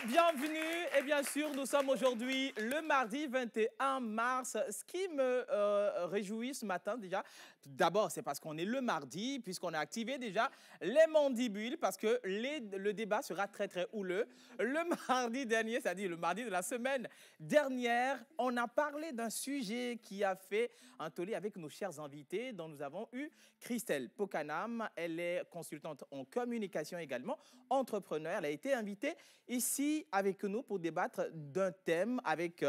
bienvenue et bien sûr, nous sommes aujourd'hui le mardi 21 mars. Ce qui me réjouit ce matin déjà, d'abord c'est parce qu'on est le mardi, puisqu'on a activé déjà les mandibules, parce que le débat sera très très houleux. Le mardi dernier, c'est-à-dire le mardi de la semaine dernière, on a parlé d'un sujet qui a fait un tollé avec nos chers invités, dont nous avons eu Christelle Pokanam. Elle est consultante en communication également, entrepreneur. Elle a été invitée ici avec nous pour débattre d'un thème avec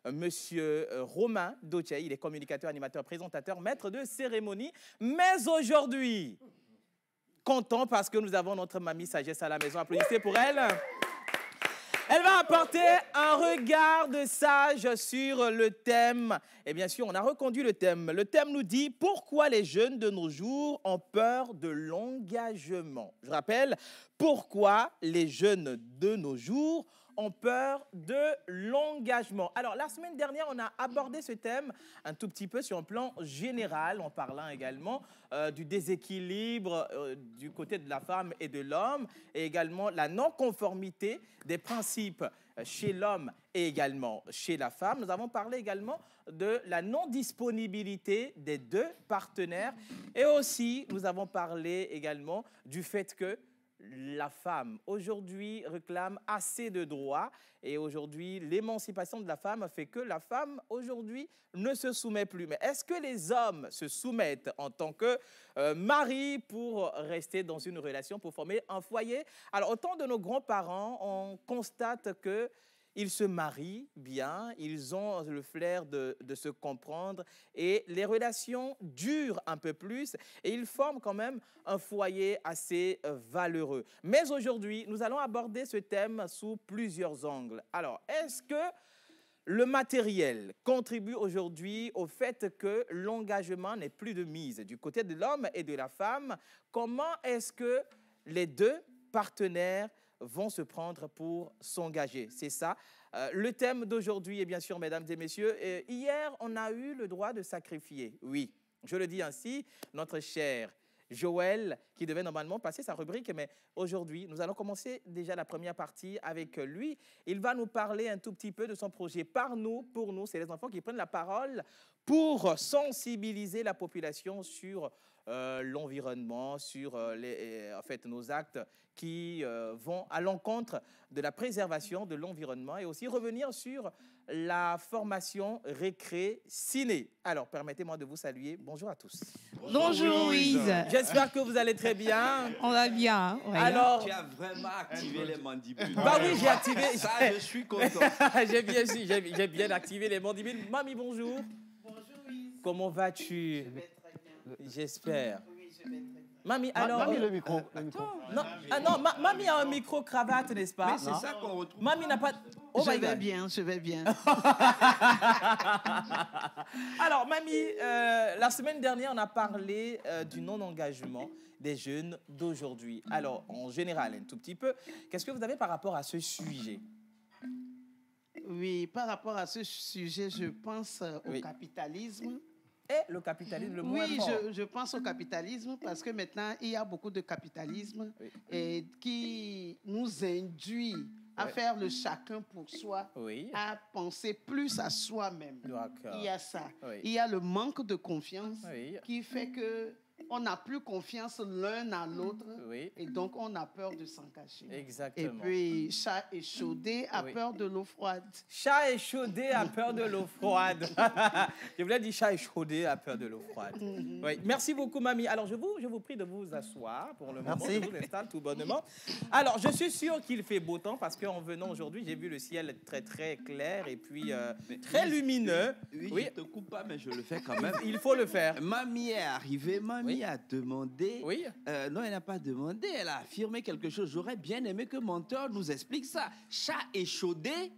monsieur Romain Dotchey. Il est communicateur, animateur, présentateur, maître de cérémonie. Mais aujourd'hui, content parce que nous avons notre mamie Sagesse à la maison. Applaudissez pour elle. Elle va apporter un regard de sage sur le thème. Et bien sûr, on a reconduit le thème. Le thème nous dit pourquoi les jeunes de nos jours ont peur de l'engagement. Je rappelle, pourquoi les jeunes de nos jours ont peur de l'engagement. Alors, la semaine dernière, on a abordé ce thème un tout petit peu sur un plan général, en parlant également du déséquilibre du côté de la femme et de l'homme, et également la non-conformité des principes chez l'homme et également chez la femme. Nous avons parlé également de la non-disponibilité des deux partenaires, et aussi nous avons parlé également du fait que la femme, aujourd'hui, réclame assez de droits, et aujourd'hui, l'émancipation de la femme fait que la femme, aujourd'hui, ne se soumet plus. Mais est-ce que les hommes se soumettent en tant que mari pour rester dans une relation, pour former un foyer? Alors, au temps de nos grands-parents, on constate que ils se marient bien, ils ont le flair de se comprendre et les relations durent un peu plus et ils forment quand même un foyer assez valeureux. Mais aujourd'hui, nous allons aborder ce thème sous plusieurs angles. Alors, est-ce que le matériel contribue aujourd'hui au fait que l'engagement n'est plus de mise du côté de l'homme et de la femme? Comment est-ce que les deux partenaires vont se prendre pour s'engager? C'est ça. Le thème d'aujourd'hui est bien sûr, mesdames et messieurs, hier, on a eu le droit de sacrifier. Oui, je le dis ainsi, notre cher Joël, qui devait normalement passer sa rubrique, mais aujourd'hui, nous allons commencer déjà la première partie avec lui. Il va nous parler un tout petit peu de son projet Par nous, pour nous. C'est les enfants qui prennent la parole pour sensibiliser la population sur l'environnement, sur en fait, nos actes qui vont à l'encontre de la préservation de l'environnement et aussi revenir sur la formation récré-ciné. Alors, permettez-moi de vous saluer. Bonjour à tous. Bonjour Louise. J'espère que vous allez très bien. On va bien. Ouais. Alors, tu as vraiment activé les mandibules. Bah oui, j'ai activé. Ça, je suis content. j'ai bien activé les mandibules. Mamie, bonjour. Bonjour Louise. Comment vas-tu? Je vais très bien. J'espère. Oui, je vais très bien. Mamie, alors... Mamie, le micro. Non, Mamie a un micro-cravate, n'est-ce pas? Mais c'est ça qu'on retrouve. Mamie n'a pas... Oh Je my vais God. bien, je vais bien. Alors, Mamie, la semaine dernière, on a parlé du non-engagement des jeunes d'aujourd'hui. Alors, en général, un tout petit peu, qu'est-ce que vous avez par rapport à ce sujet? Oui, par rapport à ce sujet, je pense au Oui. capitalisme. Et le capitalisme, le moins Oui, fort. je pense au capitalisme parce que maintenant, il y a beaucoup de capitalisme Oui. et qui nous induit à Ouais. faire le chacun pour soi, Oui. à penser plus à soi-même. D'accord. Il y a ça. Oui. Il y a le manque de confiance Oui. qui fait que on n'a plus confiance l'un à l'autre Oui. et donc on a peur de s'engager. Et Exactement. puis, chat échaudé a Oui. peur de l'eau froide. Chat échaudé a peur de l'eau froide. Je voulais dire chat échaudé a peur de l'eau froide. Oui. Merci beaucoup, Mamie. Alors, je vous prie de vous asseoir pour le moment. Merci. Je vous installe tout bonnement. Alors, je suis sûr qu'il fait beau temps parce qu'en venant aujourd'hui, j'ai vu le ciel très, très clair et puis très lumineux. Oui, Oui. je te coupe pas, mais je le fais quand même. Il faut le faire. Mamie est arrivée, mamie Oui. a demandé. Oui. Non, elle n'a pas demandé, elle a affirmé quelque chose. J'aurais bien aimé que Monteur nous explique ça. Chat échaudé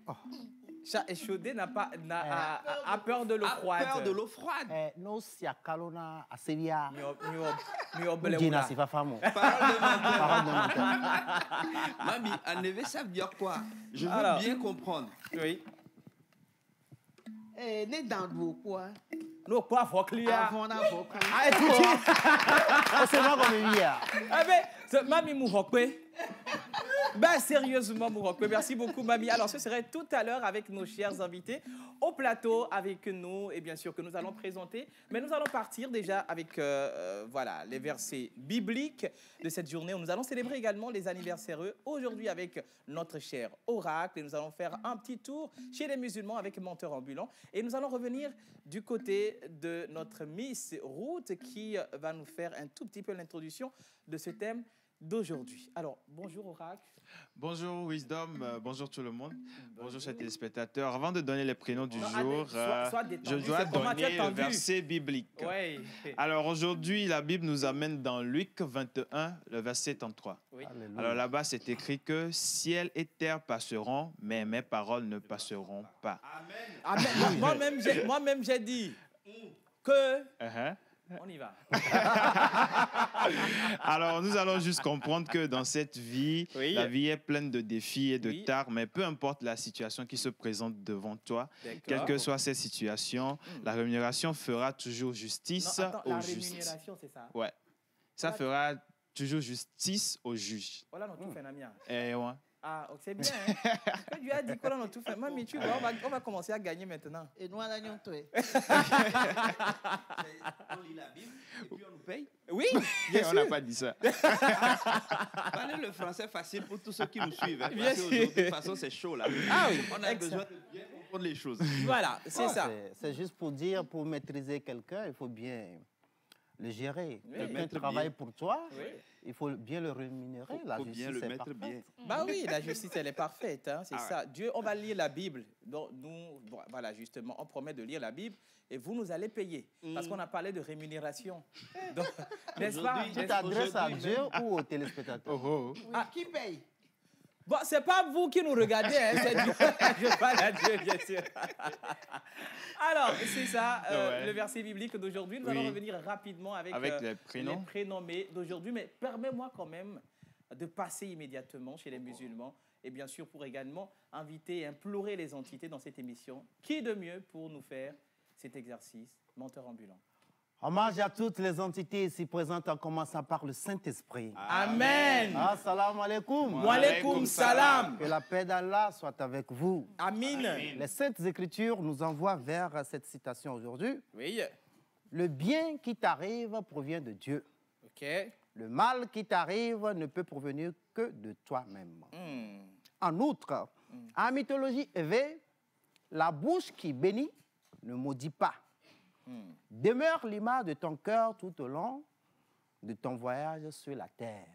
Chat échaudé a peur de l'eau froide. a peur de l'eau froide. No sia kalona asevia. Mio Jina sifa famo. Parole de Monteur. Parole de Monteur. Mamie, en effet, ça veut dire quoi? Je veux Alors. bien comprendre. Oui. Né dans l'eau, quoi. Nous, quoi, faut clier. Avant d'avoir Ah, écoutez. C'est moi comme hier. Ah, mais, mamie mou hokwe. Ben, sérieusement, Mourokwe, merci beaucoup, mamie. Alors, ce serait tout à l'heure avec nos chers invités au plateau avec nous, et bien sûr que nous allons présenter. Mais nous allons partir déjà avec voilà, les versets bibliques de cette journée où nous allons célébrer également les anniversaires aujourd'hui avec notre cher oracle. Et nous allons faire un petit tour chez les musulmans avec Menteur Ambulant. Et nous allons revenir du côté de notre Miss Ruth qui va nous faire un tout petit peu l'introduction de ce thème d'aujourd'hui. Alors, bonjour oracle. Bonjour Wisdom, bonjour tout le monde, bonjour chers téléspectateurs. Avant de donner les prénoms du Non, jour, sois détendu, je dois c'est comment tu es donner le tendu. verset biblique. Ouais. Alors aujourd'hui, la Bible nous amène dans Luc 21, le verset 33. Oui. Alléluia. Alors là-bas, c'est écrit que ciel et terre passeront, mais mes paroles ne passeront pas. Amen. Moi-même, j'ai dit que... Uh-huh. On y va. Alors, nous allons juste comprendre que dans cette vie, Oui. la vie est pleine de défis et de Oui. tares, mais peu importe la situation qui se présente devant toi, D'accord. quelle que soit cette situation, la rémunération fera toujours justice Non, attends, la au juste. rémunération, c'est ça. Ouais. Ça Voilà. fera toujours justice au juge. Voilà, on tout fait, Namia. Eh ouais. Ah, ok, c'est bien. Hein? Quand Dieu a dit qu'on a tout fait. Mamie, tu vois, on va commencer à gagner maintenant. Et nous, on a gagné toi. On lit la Bible et puis on nous paye. Oui, On n'a pas dit ça. Parlez le français facile pour tous ceux qui nous suivent. Hein, Bien parce sûr. qu'aujourd'hui, de toute façon, c'est chaud là. Ah oui, On a excellent. besoin de bien comprendre les choses. Voilà, c'est ça. C'est juste pour dire, pour maîtriser quelqu'un, il faut bien le gérer. Oui. Quelqu'un Mettre travaille bien. pour toi, Oui. il faut bien le rémunérer. Faut- La faut bien justice le est mettre parfaite. bien. Bah oui, la justice, elle est parfaite, hein, c'est Ah ça. Dieu, on va lire la Bible. Donc, nous, voilà, justement, on promet de lire la Bible et vous nous allez payer. Parce qu'on a parlé de rémunération. Donc, n'est-ce pas? Aujourd'hui, Tu t'adresses à Dieu ou aux téléspectateurs? Oh, oh. Ah, qui paye? Bon, c'est pas vous qui nous regardez, hein, c'est Dieu. Je parle à Dieu, bien sûr. Alors, c'est ça, Ouais. le verset biblique d'aujourd'hui. Nous Oui. allons revenir rapidement avec, Les prénoms. les prénommés d'aujourd'hui. Mais permets-moi quand même de passer immédiatement chez les musulmans. Et bien sûr, pour également inviter et implorer les entités dans cette émission. Qui de mieux pour nous faire cet exercice? Menteur ambulant. Hommage à toutes les entités ici présentes, en commençant par le Saint-Esprit. Amen. Assalamu alaikum. Wa alaykoum salam. Que la paix d'Allah soit avec vous. Amin. Les Saintes Écritures nous envoient vers cette citation aujourd'hui. Oui. Le bien qui t'arrive provient de Dieu. OK. Le mal qui t'arrive ne peut provenir que de toi-même. En outre, en mythologie éveillée, la bouche qui bénit ne maudit pas. Demeure l'image de ton cœur tout au long de ton voyage sur la terre.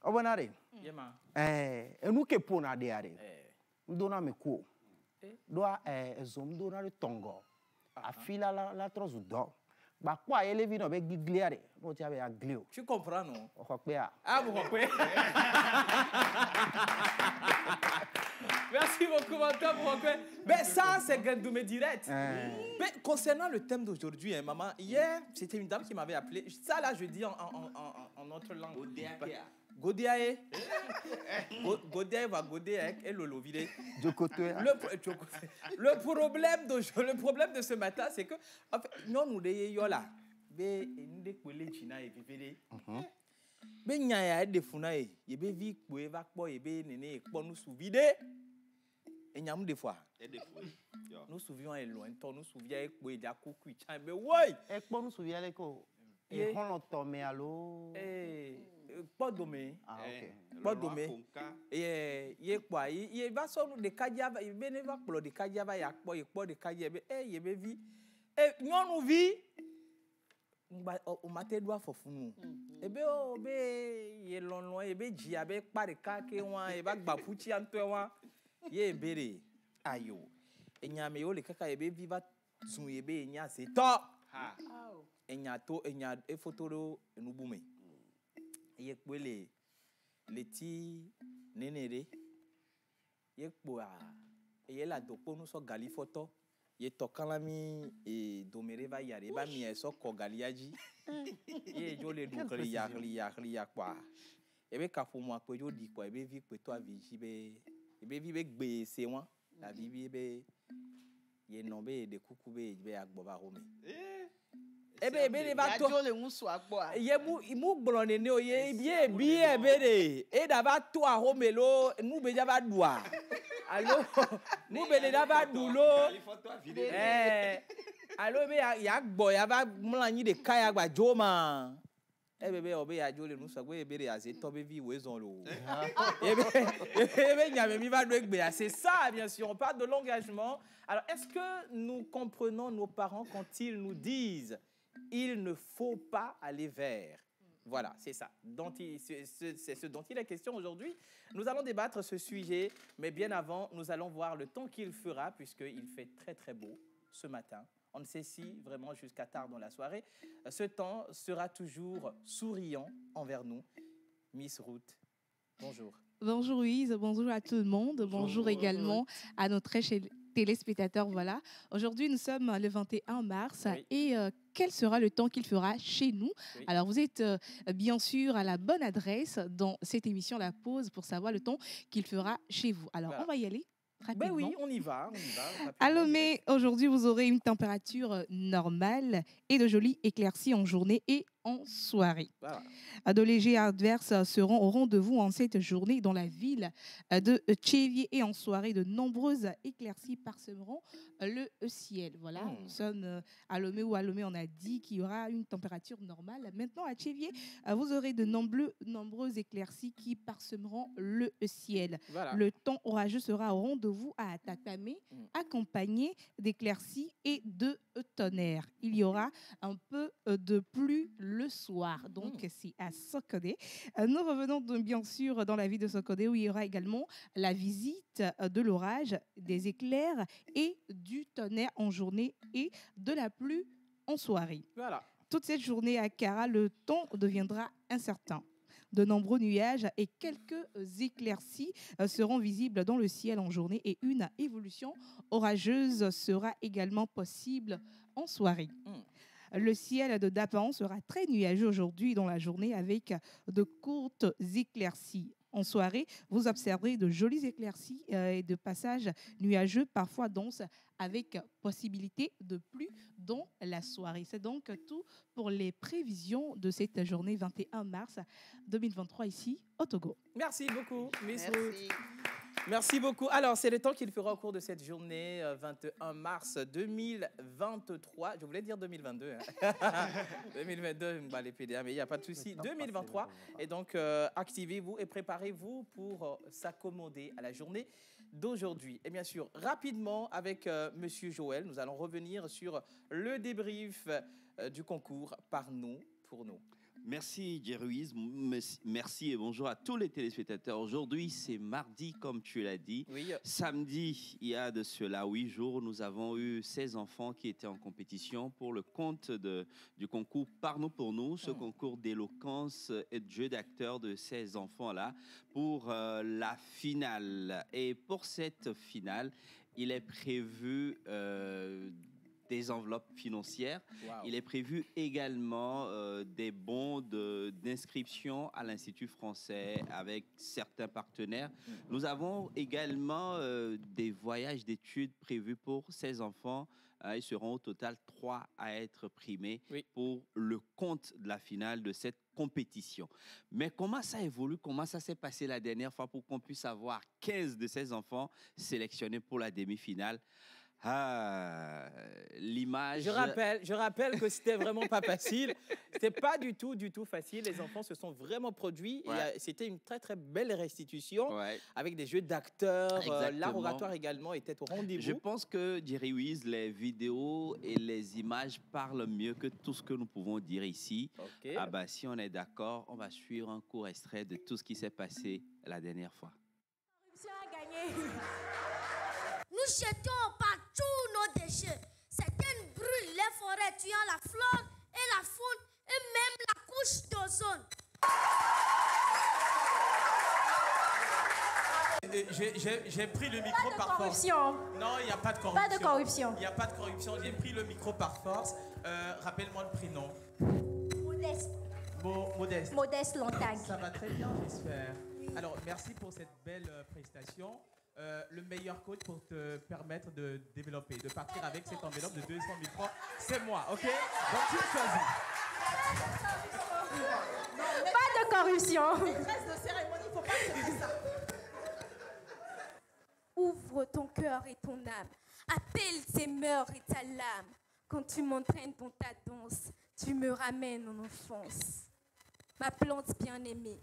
Obonare, Yema. nous que pona de are, Eh. dona me ko. Eh. Doa zom dona le tongo. Afila la trozu do. Ba kwa elevi no be gigliare, no ti abe aglio. Tu comprends, non? Okopea. Ah, vous comprenez? Merci beaucoup, Menteur, vous comprenez? Mais ça, c'est Gandoumé direct. Mais concernant le thème d'aujourd'hui, hein, maman, hier, c'était une dame qui m'avait appelé. Ça, là, je dis en notre langue. Godéaé. Godéaé va Godéaé et Lolo vide. Jokotoya. Le problème de ce matin, c'est que, en fait, non, nous, des yola. Mais nous, des collègues china et pépé. Mais il y a des founailles. Il y a des vies qui peuvent pas, il y a des nénés qui peuvent nous souvider. Et il y a des fois. Nous souvions loin, nous souvions que il y a coucou, mais ouais. Ekpo nous souvient les ko. Yeah. Et on l'entend allo. Pas dommé. Ah ok. Pas dommé. Et il quoi, il va sur des kadiaba, il va pour des kadiaba, il y a quoi de kadiaba, il y a des vies. Et nous vie. O mate doa fofunu ebe o be ye lonlon ebe ji abe pare ka ke wan e ba gba fuchi anto wan ye bere ayo enya me o le kaka ebe viva zun ebe enya se to ha enya to enya e fotoro enubume ye pele leti nenere ye po a ye la dopo nu so gali foto ye tokalami e domere va yare ba mi eso ko galiaji ye jo le du klia kwa e be ka fo mo ape jo di kwa e be vi pe to aviji be e be vi be gbe se won la vi be ye no be de kuku be agbo ba rome Eh bien, il va Radio le moussou quoi. il mou blonde ne oye bien bede et d'aba toi romelo nous be d'aba doa allo nous be d'aba doulo allo be ya gbo ya ba mlanyi de kaya gba joma e bebe obe ya jole nous so gbe bede ya se to be vi wezon lo e be nyame mi va do egbe ya c'est ça bien sûr on parle de l'engagement. Alors est-ce que nous comprenons nos parents quand ils nous disent il ne faut pas aller vers? Voilà, c'est ça. C'est ce dont il est question aujourd'hui. Nous allons débattre ce sujet, mais bien avant, nous allons voir le temps qu'il fera, puisqu'il fait très très beau ce matin. On ne sait si vraiment jusqu'à tard dans la soirée, ce temps sera toujours souriant envers nous. Miss Ruth, bonjour. Bonjour Louise, bonjour à tout le monde. Bonjour également à nos très chers téléspectateurs. Voilà. Aujourd'hui, nous sommes le 21 mars et quel sera le temps qu'il fera chez nous? Alors, vous êtes bien sûr à la bonne adresse dans cette émission La Pause pour savoir le temps qu'il fera chez vous. Alors, on va y aller. Ben oui, on y va. À Lomé, aujourd'hui, vous aurez une température normale et de jolies éclaircies en journée et en soirée. Voilà. De légers adverses seront au rendez-vous en cette journée dans la ville de Tchévier et en soirée, de nombreuses éclaircies parsemeront le ciel. Voilà, nous sommes à Lomé ou à Lomé, on a dit qu'il y aura une température normale. Maintenant, à Tchévier, vous aurez de nombreuses éclaircies qui parsemeront le ciel. Voilà. Le temps orageux sera au rendez-vous à Tatamé, accompagné d'éclaircies et de tonnerre. Il y aura un peu de pluie le soir. Donc, c'est à Sokodé. Nous revenons bien sûr dans la ville de Sokodé où il y aura également la visite de l'orage, des éclairs et du tonnerre en journée et de la pluie en soirée. Voilà. Toute cette journée à Kara, le temps deviendra incertain. De nombreux nuages et quelques éclaircies seront visibles dans le ciel en journée et une évolution orageuse sera également possible en soirée. Le ciel de Dapan sera très nuageux aujourd'hui dans la journée avec de courtes éclaircies. En soirée, vous observerez de jolies éclaircies et de passages nuageux, parfois denses, avec possibilité de pluie dans la soirée. C'est donc tout pour les prévisions de cette journée 21 mars 2023 ici au Togo. Merci beaucoup, Miss Ruth. Merci beaucoup. Alors, c'est le temps qu'il fera au cours de cette journée 21 mars 2023. Je voulais dire 2022. Hein. 2022, les PDA, mais il n'y a pas de souci. 2023. Et donc, activez-vous et préparez-vous pour s'accommoder à la journée d'aujourd'hui. Et bien sûr, rapidement, avec Monsieur Joël, nous allons revenir sur le débrief du concours Par nous, pour nous. Merci, Jéruise. Merci et bonjour à tous les téléspectateurs. Aujourd'hui, c'est mardi, comme tu l'as dit. Oui. Samedi, il y a de cela 8 jours, nous avons eu 16 enfants qui étaient en compétition pour le compte du concours Par nous, pour nous, ce concours d'éloquence et de jeu d'acteurs de ces enfants-là pour la finale. Et pour cette finale, il est prévu des enveloppes financières. Wow. Il est prévu également des bons d'inscription à l'Institut français avec certains partenaires. Nous avons également des voyages d'études prévus pour ces enfants. Ils seront au total 3 à être primés pour le compte de la finale de cette compétition. Mais comment ça évolue? Comment ça s'est passé la dernière fois pour qu'on puisse avoir 15 de ces enfants sélectionnés pour la demi-finale? L'image. Je rappelle que c'était vraiment pas facile. C'était pas du tout facile. Les enfants se sont vraiment produits. C'était une très très belle restitution avec des jeux d'acteurs. L'art oratoire également était au rendez-vous. Je pense que Jéruise, les vidéos et les images parlent mieux que tout ce que nous pouvons dire ici. Okay. Si on est d'accord, on va suivre un court extrait de tout ce qui s'est passé la dernière fois. Nous jetons partout nos déchets. Certaines brûlent les forêts, tuant la flore et la faune et même la couche d'ozone. J'ai pris le micro par force. Non, il n'y a pas de corruption. Pas de corruption. Il n'y a pas de corruption. J'ai pris le micro par force. Rappelle-moi le prénom. Modeste. Modeste. Modeste Lontague. Ça va très bien, j'espère. Oui. Alors, merci pour cette belle prestation. le meilleur coach pour te permettre de développer, de partir avec cette enveloppe de 200 000 francs. C'est moi, ok? Donc tu choisis. Pas de corruption. Maîtresse de cérémonie, il ne faut pas faire ça. Ouvre ton cœur et ton âme. Appelle tes mœurs et ta lame. Quand tu m'entraînes dans ta danse, tu me ramènes en enfance. Ma plante bien-aimée,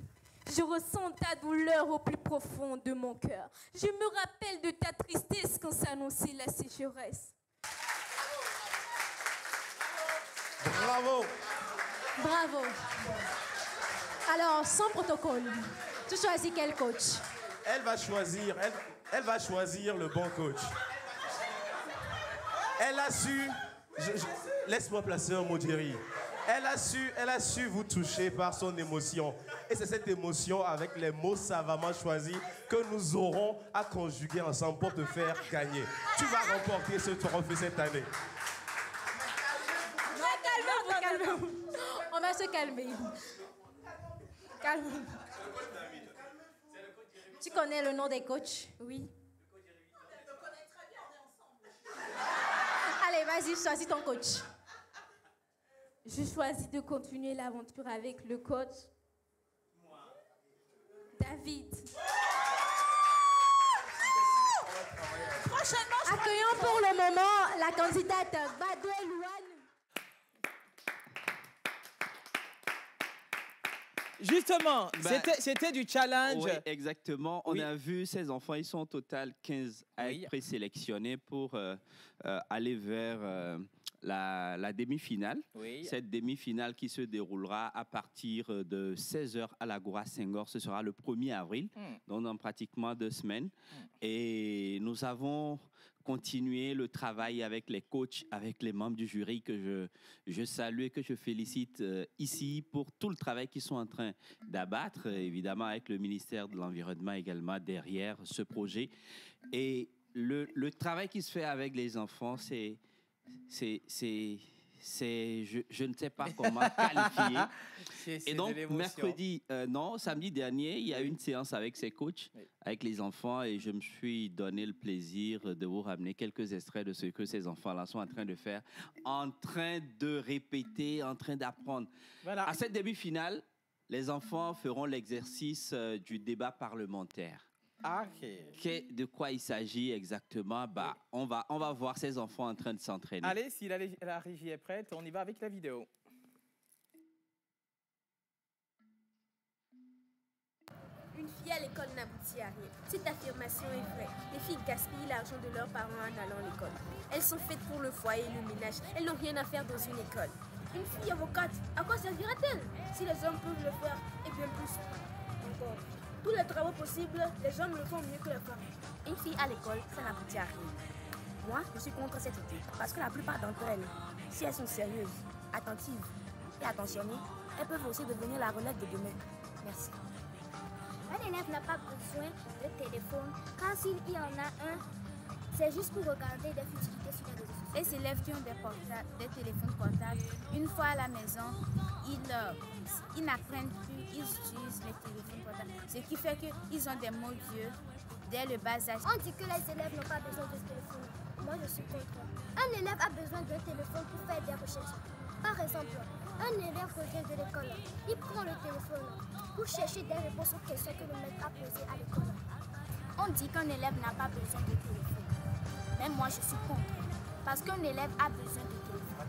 je ressens ta douleur au plus profond de mon cœur. Je me rappelle de ta tristesse quand s'annonçait la sécheresse. Bravo. Bravo. Alors, sans protocole, tu choisis quel coach? Elle va choisir le bon coach. Elle a su... Laisse-moi placer un mot, Jerry. Elle a su vous toucher par son émotion. Et c'est cette émotion, avec les mots savamment choisis, que nous aurons à conjuguer ensemble pour te faire gagner. Tu vas remporter ce trophée cette année. Calmez-vous. On va se calmer. Calme. Tu connais le nom des coachs? Oui. Allez, vas-y, choisis ton coach. Je choisis de continuer l'aventure avec le coach David. Accueillons pour le moment la candidate Badoué Louane. Justement, c'était du challenge. Oui, exactement. On a vu ces enfants, ils sont au total 15 à être présélectionnés pour aller vers la demi-finale. Oui. Cette demi-finale qui se déroulera à partir de 16h à l'Agora Senghor. Ce sera le 1er avril, donc dans pratiquement 2 semaines. Et nous avons continué le travail avec les coachs, avec les membres du jury que je salue et que je félicite ici pour tout le travail qu'ils sont en train d'abattre, évidemment avec le ministère de l'Environnement également derrière ce projet. Et le travail qui se fait avec les enfants, je ne sais pas comment qualifier. Et donc, samedi dernier, il y a eu une séance avec ces coachs, avec les enfants, et je me suis donné le plaisir de vous ramener quelques extraits de ce que ces enfants-là sont en train de faire, en train de répéter, en train d'apprendre. Voilà. À cette demi-finale, les enfants feront l'exercice du débat parlementaire. De quoi il s'agit exactement? On va voir ces enfants en train de s'entraîner. Allez, si la régie est prête, on y va avec la vidéo. Une fille à l'école n'aboutit à rien. Cette affirmation est vraie. Les filles gaspillent l'argent de leurs parents en allant à l'école. Elles sont faites pour le foyer et le ménage. Elles n'ont rien à faire dans une école. Une fille avocate, à quoi servira-t-elle? Si les hommes peuvent le faire, et bien plus encore. Tous les travaux possibles, les hommes le font mieux que les femmes. Une fille à l'école, ça n'aboutit à rien. Moi, je suis contre cette idée. Parce que la plupart d'entre elles, si elles sont sérieuses, attentives et attentionnées, elles peuvent aussi devenir la relève de demain. Merci. Un élève n'a pas besoin de téléphone. Quand il y en a un, c'est juste pour regarder des futilités sur les réseaux sociaux. Les élèves qui ont des téléphones portables, une fois à la maison, ils n'apprennent plus, ils utilisent les téléphones portables. Ce qui fait qu'ils ont des mots vieux dès le bas âge. On dit que les élèves n'ont pas besoin de téléphone. Moi, je suis contre. Un élève a besoin d'un téléphone pour faire des recherches. Par exemple, un élève revient de l'école. Il prend le téléphone pour chercher des réponses aux questions que le maître a posées à l'école. On dit qu'un élève n'a pas besoin de téléphone. Mais moi, je suis contre. Parce qu'un élève a besoin de téléphone.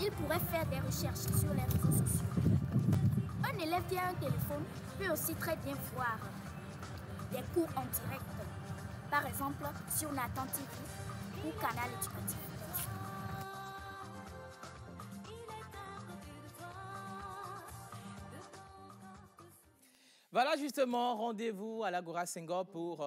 Il pourrait faire des recherches sur les réseaux sociaux. Un élève qui a un téléphone peut aussi très bien voir des cours en direct. Par exemple, sur Nathan TV ou Canal Éducatif. Voilà justement, rendez-vous à l'Agora Senghor pour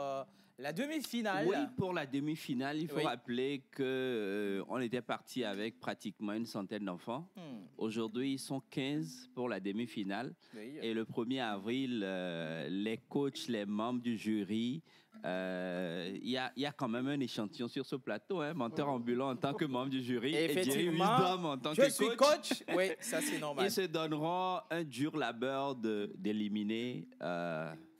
la demi-finale. Oui, pour la demi-finale, il faut rappeler qu'on était parti avec pratiquement une centaine d'enfants. Aujourd'hui, ils sont 15 pour la demi-finale. Et le 1er avril, les coachs, les membres du jury, il y a quand même un échantillon sur ce plateau, hein, menteur ambulant en tant que membre du jury. Et Jerry Wisdom en tant que coach. Je suis coach, oui, ça c'est normal. Ils se donneront un dur labeur d'éliminer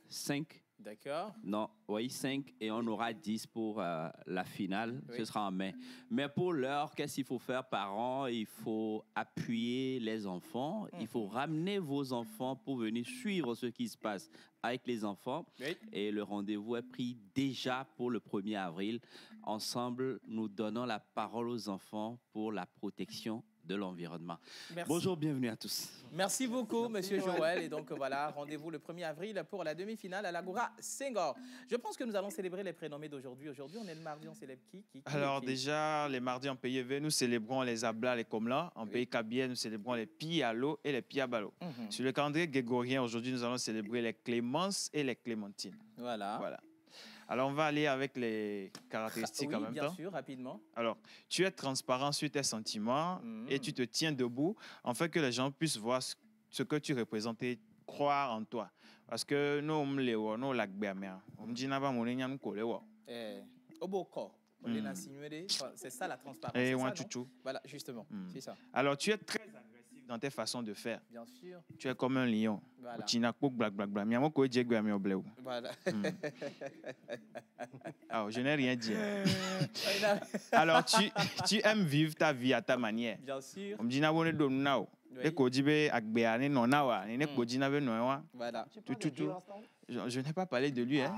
5 D'accord. Non, oui, 5 et on aura 10 pour la finale. Oui. Ce sera en mai. Mais pour l'heure, qu'est-ce qu'il faut faire par an? Il faut appuyer les enfants. Il faut ramener vos enfants pour venir suivre ce qui se passe avec les enfants. Oui. Et le rendez-vous est pris déjà pour le 1er avril. Ensemble, nous donnons la parole aux enfants pour la protection de l'environnement. Merci. Bonjour, bienvenue à tous. Merci beaucoup, Monsieur Joël. Et donc voilà, rendez-vous le 1er avril pour la demi-finale à l'Agora Senghor. Je pense que nous allons célébrer les prénommés d'aujourd'hui. Aujourd'hui, on est le mardi, on célèbre qui? Alors déjà, les mardis en pays élevé, nous célébrons les Abla, les Komla. En pays Kabien, nous célébrons les Pialo et les Piabalo. Sur le calendrier grégorien, aujourd'hui, nous allons célébrer les Clémences et les Clémentines. Voilà. Alors, on va aller avec les caractéristiques en même temps. Oui, bien sûr, rapidement. Alors, tu es transparent sur tes sentiments et tu te tiens debout afin que les gens puissent voir ce que tu représentes et croire en toi. Parce que nous, on c'est ça la transparence. Voilà, justement, c'est ça. Alors, tu es très agressif dans tes façons de faire. Bien sûr. Tu es comme un lion. Voilà. Voilà. Alors, je n'ai rien dit. Alors, tu aimes vivre ta vie à ta manière. Bien sûr. Voilà. Je n'ai pas parlé de lui. Hein.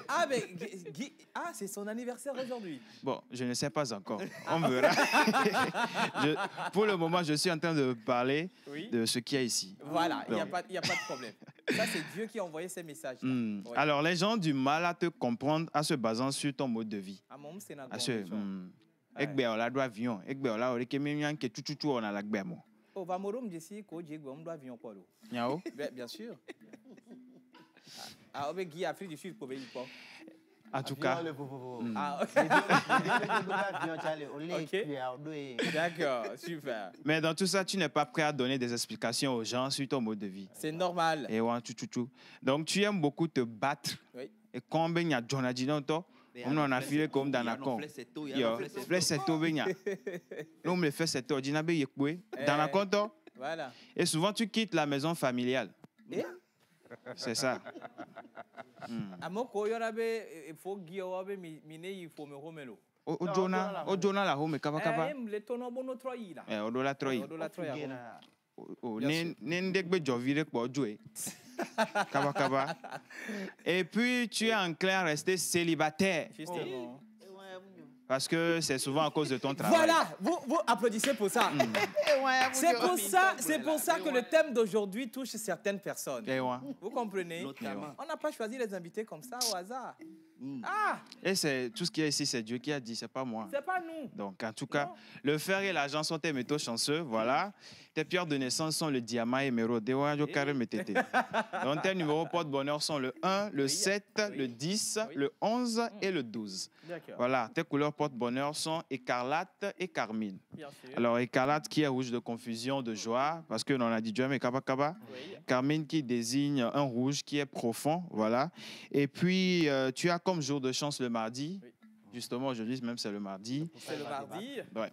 Ah, mais c'est son anniversaire aujourd'hui. Bon, je ne sais pas encore. On verra. Pour le moment, je suis en train de parler de ce qu'il y a ici. Voilà, il n'y a pas de problème. Ça, c'est Dieu qui a envoyé ces messages. Alors, les gens ont du mal à te comprendre en se basant sur ton mode de vie. Bien sûr. Afrique du Sud, en tout cas. D'accord, super. Mais dans tout ça, tu n'es pas prêt à donner des explications aux gens sur ton mode de vie. C'est normal. Et donc, tu aimes beaucoup te battre. Oui. Et quand il y a on a filé comme dans la con. Voilà. Et souvent, tu quittes la maison familiale. C'est ça. Et puis, tu es enclin à rester célibataire. Justement. Parce que c'est souvent à cause de ton travail. Voilà, vous applaudissez pour ça. C'est pour ça que le thème d'aujourd'hui touche certaines personnes. Vous comprenez? On n'a pas choisi les invités comme ça au hasard. Et c'est tout ce qu'il y a ici, c'est Dieu qui a dit, c'est pas moi. C'est pas nous. Donc, en tout cas, le fer et l'argent sont tes métaux chanceux, voilà. Tes pierres de naissance sont le diamant et l'émeraude. Donc, tes numéros porte-bonheur sont le 1, le 7, le 10, le 11 et le 12. Voilà, tes couleurs porte-bonheur sont écarlate et carmine. Alors, écarlate qui est rouge de confusion, de joie, parce que l'on a dit Dieu, mais kaba. Carmine qui désigne un rouge qui est profond, voilà. Et puis, tu as comme jour de chance le mardi. Justement, aujourd'hui, même c'est le mardi. C'est le mardi. Ouais.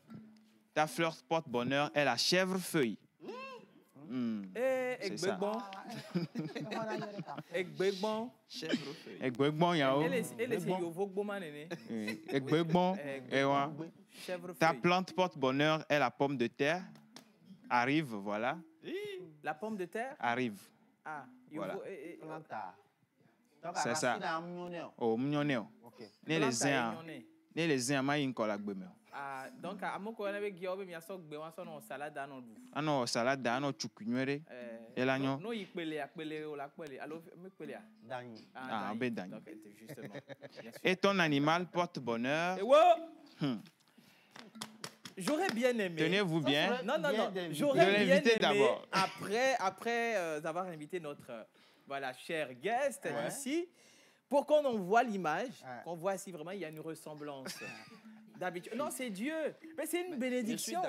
Ta fleur porte-bonheur est la chèvrefeuille. C'est ça. Ta plante porte-bonheur est la pomme de terre. Arrive, voilà. La pomme de terre? Arrive. Ah, voilà. C'est ça. Oh, mignonné. Les uns, ah, donc, à mon collègue, il y a un salade à nos ah non, salade à nos chukunere. Et là, non. Non, il peut alors, ah, et ton animal porte bonheur. J'aurais bien aimé. Tenez-vous bien. Non. J'aurais bien aimé, après avoir invité notre cher guest ici, pour qu'on en voit l'image, qu'on voit si vraiment il y a une ressemblance. D'habitude. Non, c'est Dieu. Mais c'est une bénédiction.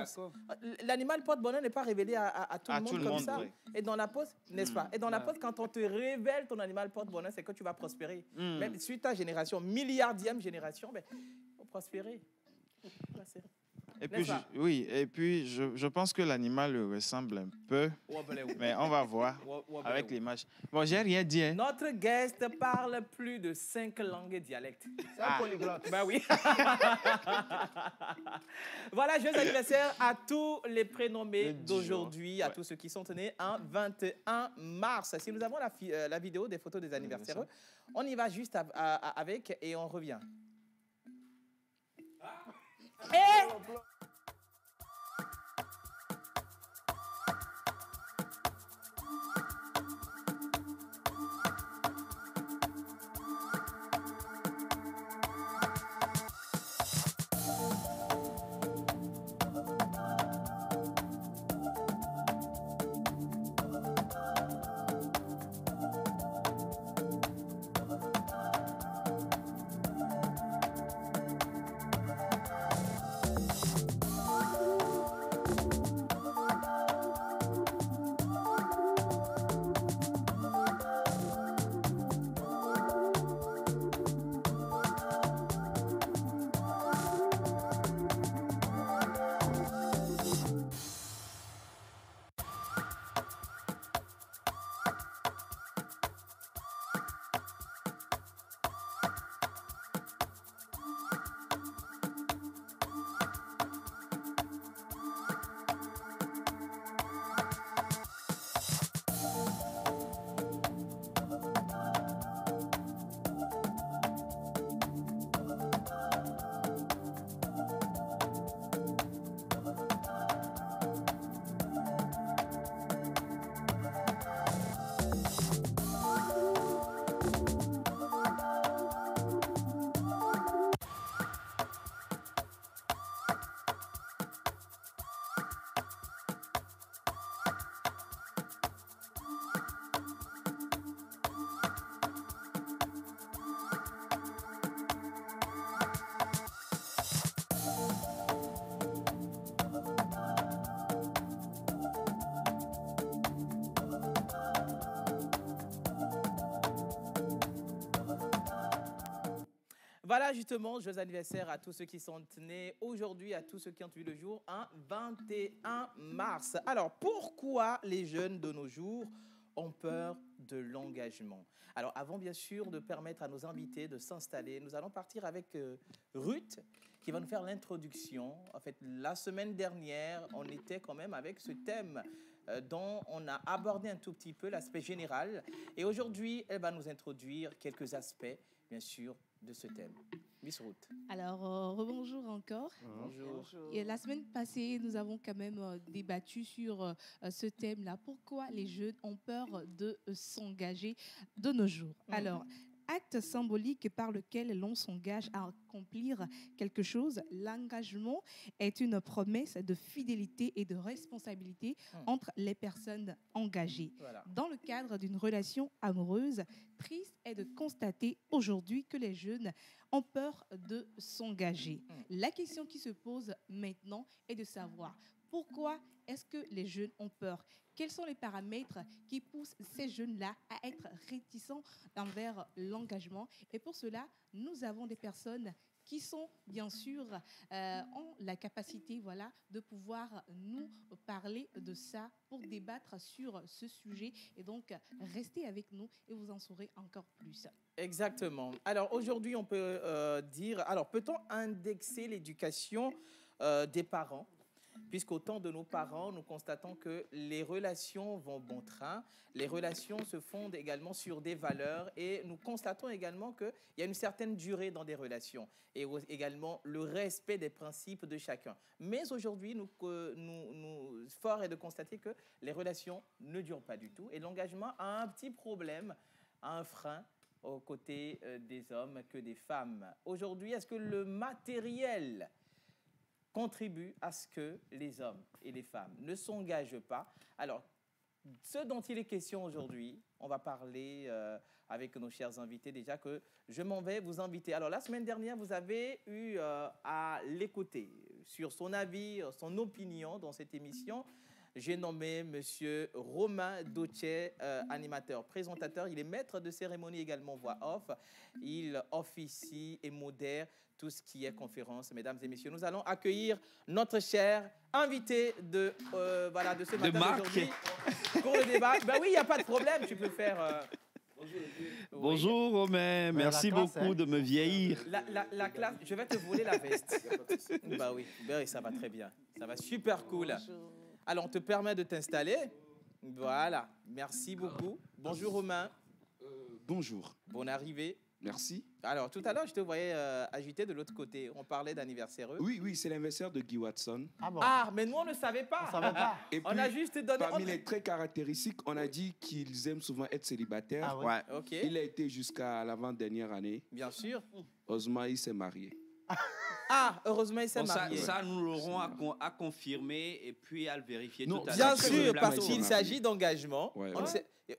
L'animal porte-bonheur n'est pas révélé à tout le monde comme ça. Oui. Et dans la poste, n'est-ce pas? Et dans la poste, quand on te révèle ton animal porte-bonheur, c'est que tu vas prospérer. Même suite à génération, milliardième génération, il faut prospérer. Et puis, je pense que l'animal lui ressemble un peu, mais on va voir avec l'image. Bon, j'ai rien dit. Hein. Notre guest parle plus de 5 langues et dialectes. C'est un polyglotte. Ben oui. Voilà, joyeux anniversaire à tous les prénommés d'aujourd'hui, à tous ceux qui sont nés un 21 mars. Si nous avons la vidéo des photos des anniversaires, on y va juste avec et on revient. Et... Voilà justement, joyeux anniversaire à tous ceux qui sont nés aujourd'hui, à tous ceux qui ont eu le jour un 21 mars. Alors, pourquoi les jeunes de nos jours ont peur de l'engagement? Alors, avant bien sûr de permettre à nos invités de s'installer, nous allons partir avec Ruth qui va nous faire l'introduction. En fait, la semaine dernière, on était quand même avec ce thème dont on a abordé un tout petit peu l'aspect général. Et aujourd'hui, elle va nous introduire quelques aspects, bien sûr, de ce thème. Miss Ruth. Alors, rebonjour encore. Bonjour. Et la semaine passée, nous avons quand même débattu sur ce thème-là. Pourquoi les jeunes ont peur de s'engager de nos jours? Alors, acte symbolique par lequel l'on s'engage à accomplir quelque chose. L'engagement est une promesse de fidélité et de responsabilité entre les personnes engagées. Voilà. Dans le cadre d'une relation amoureuse, triste est de constater aujourd'hui que les jeunes ont peur de s'engager. La question qui se pose maintenant est de savoir pourquoi est-ce que les jeunes ont peur? Quels sont les paramètres qui poussent ces jeunes-là à être réticents envers l'engagement? Et pour cela, nous avons des personnes qui sont bien sûr ont la capacité de pouvoir nous parler de ça pour débattre sur ce sujet. Et donc, restez avec nous et vous en saurez encore plus. Exactement. Alors aujourd'hui, on peut dire, alors peut-on indexer l'éducation des parents? Puisqu'au temps de nos parents, nous constatons que les relations vont bon train, les relations se fondent également sur des valeurs et nous constatons également qu'il y a une certaine durée dans des relations et également le respect des principes de chacun. Mais aujourd'hui, fort est de constater que les relations ne durent pas du tout et l'engagement a un petit problème, a un frein aux côtés des hommes que des femmes. Aujourd'hui, est-ce que le matériel contribue à ce que les hommes et les femmes ne s'engagent pas? Alors, ce dont il est question aujourd'hui, on va parler avec nos chers invités déjà que je m'en vais vous inviter. Alors, la semaine dernière, vous avez eu à l'écouter sur son avis, son opinion dans cette émission. J'ai nommé Monsieur Romain Dautier, animateur, présentateur. Il est maître de cérémonie également voix off. Il officie et modère tout ce qui est conférence. Mesdames et messieurs, nous allons accueillir notre cher invité de ce matin d'aujourd'hui pour le débat. Ben oui, il n'y a pas de problème, tu peux faire... Bonjour Romain, merci beaucoup de me vieillir. La classe, je vais te voler la veste. Bah oui, ça va très bien. Ça va super cool. Bonjour. Alors, on te permet de t'installer. Voilà, merci beaucoup. Bonjour Romain. Bonjour. Bonne arrivée. Merci. Alors, tout à l'heure, je te voyais agité de l'autre côté. On parlait d'anniversaire. Oui, c'est l'anniversaire de Guy Watson. Ah bon? Mais nous, on ne savait pas. On savait pas. Et on a juste donné... Parmi les traits caractéristiques, on a dit qu'ils aiment souvent être célibataires. Ah ouais. Okay. Il a été jusqu'à l'avant-dernière année. Bien sûr. Heureusement, il s'est marié. Ah, heureusement, il s'est marié. Ça, nous l'aurons à confirmer et puis à le vérifier tout à l'heure. Bien sûr, parce qu'il s'agit d'engagement. Ouais.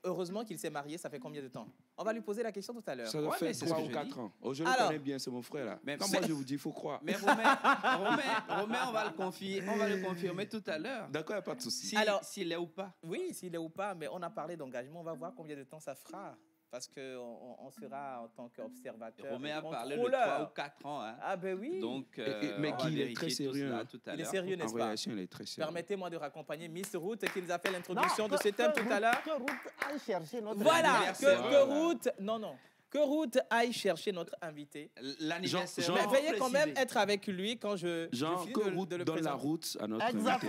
Heureusement qu'il s'est marié, ça fait combien de temps? On va lui poser la question tout à l'heure. Ça doit faire 3 ou 4 ans. Oh, je le connais bien, c'est mon frère là. Quand moi je vous dis, il faut croire. Mais Romain, on va le confirmer tout à l'heure. D'accord, il n'y a pas de souci. S'il est ou pas. Oui, s'il est ou pas, mais on a parlé d'engagement. On va voir combien de temps ça fera. Parce qu'on sera en tant qu'observateur. Romain a parlé de 3 ou 4 ans. Hein. Ah ben oui. Donc, mais Guy, il est très sérieux. Il est sérieux, n'est-ce pas? Il est très sérieux. Permettez-moi de raccompagner Miss Ruth qui nous a fait l'introduction de ce thème tout à l'heure. Que Ruth aille chercher notre Voilà, que Ruth... Non. Que Ruth aille chercher notre invité. L'anniversaire. Mais veuillez quand même être avec lui quand je finis de le donne la route à notre invité.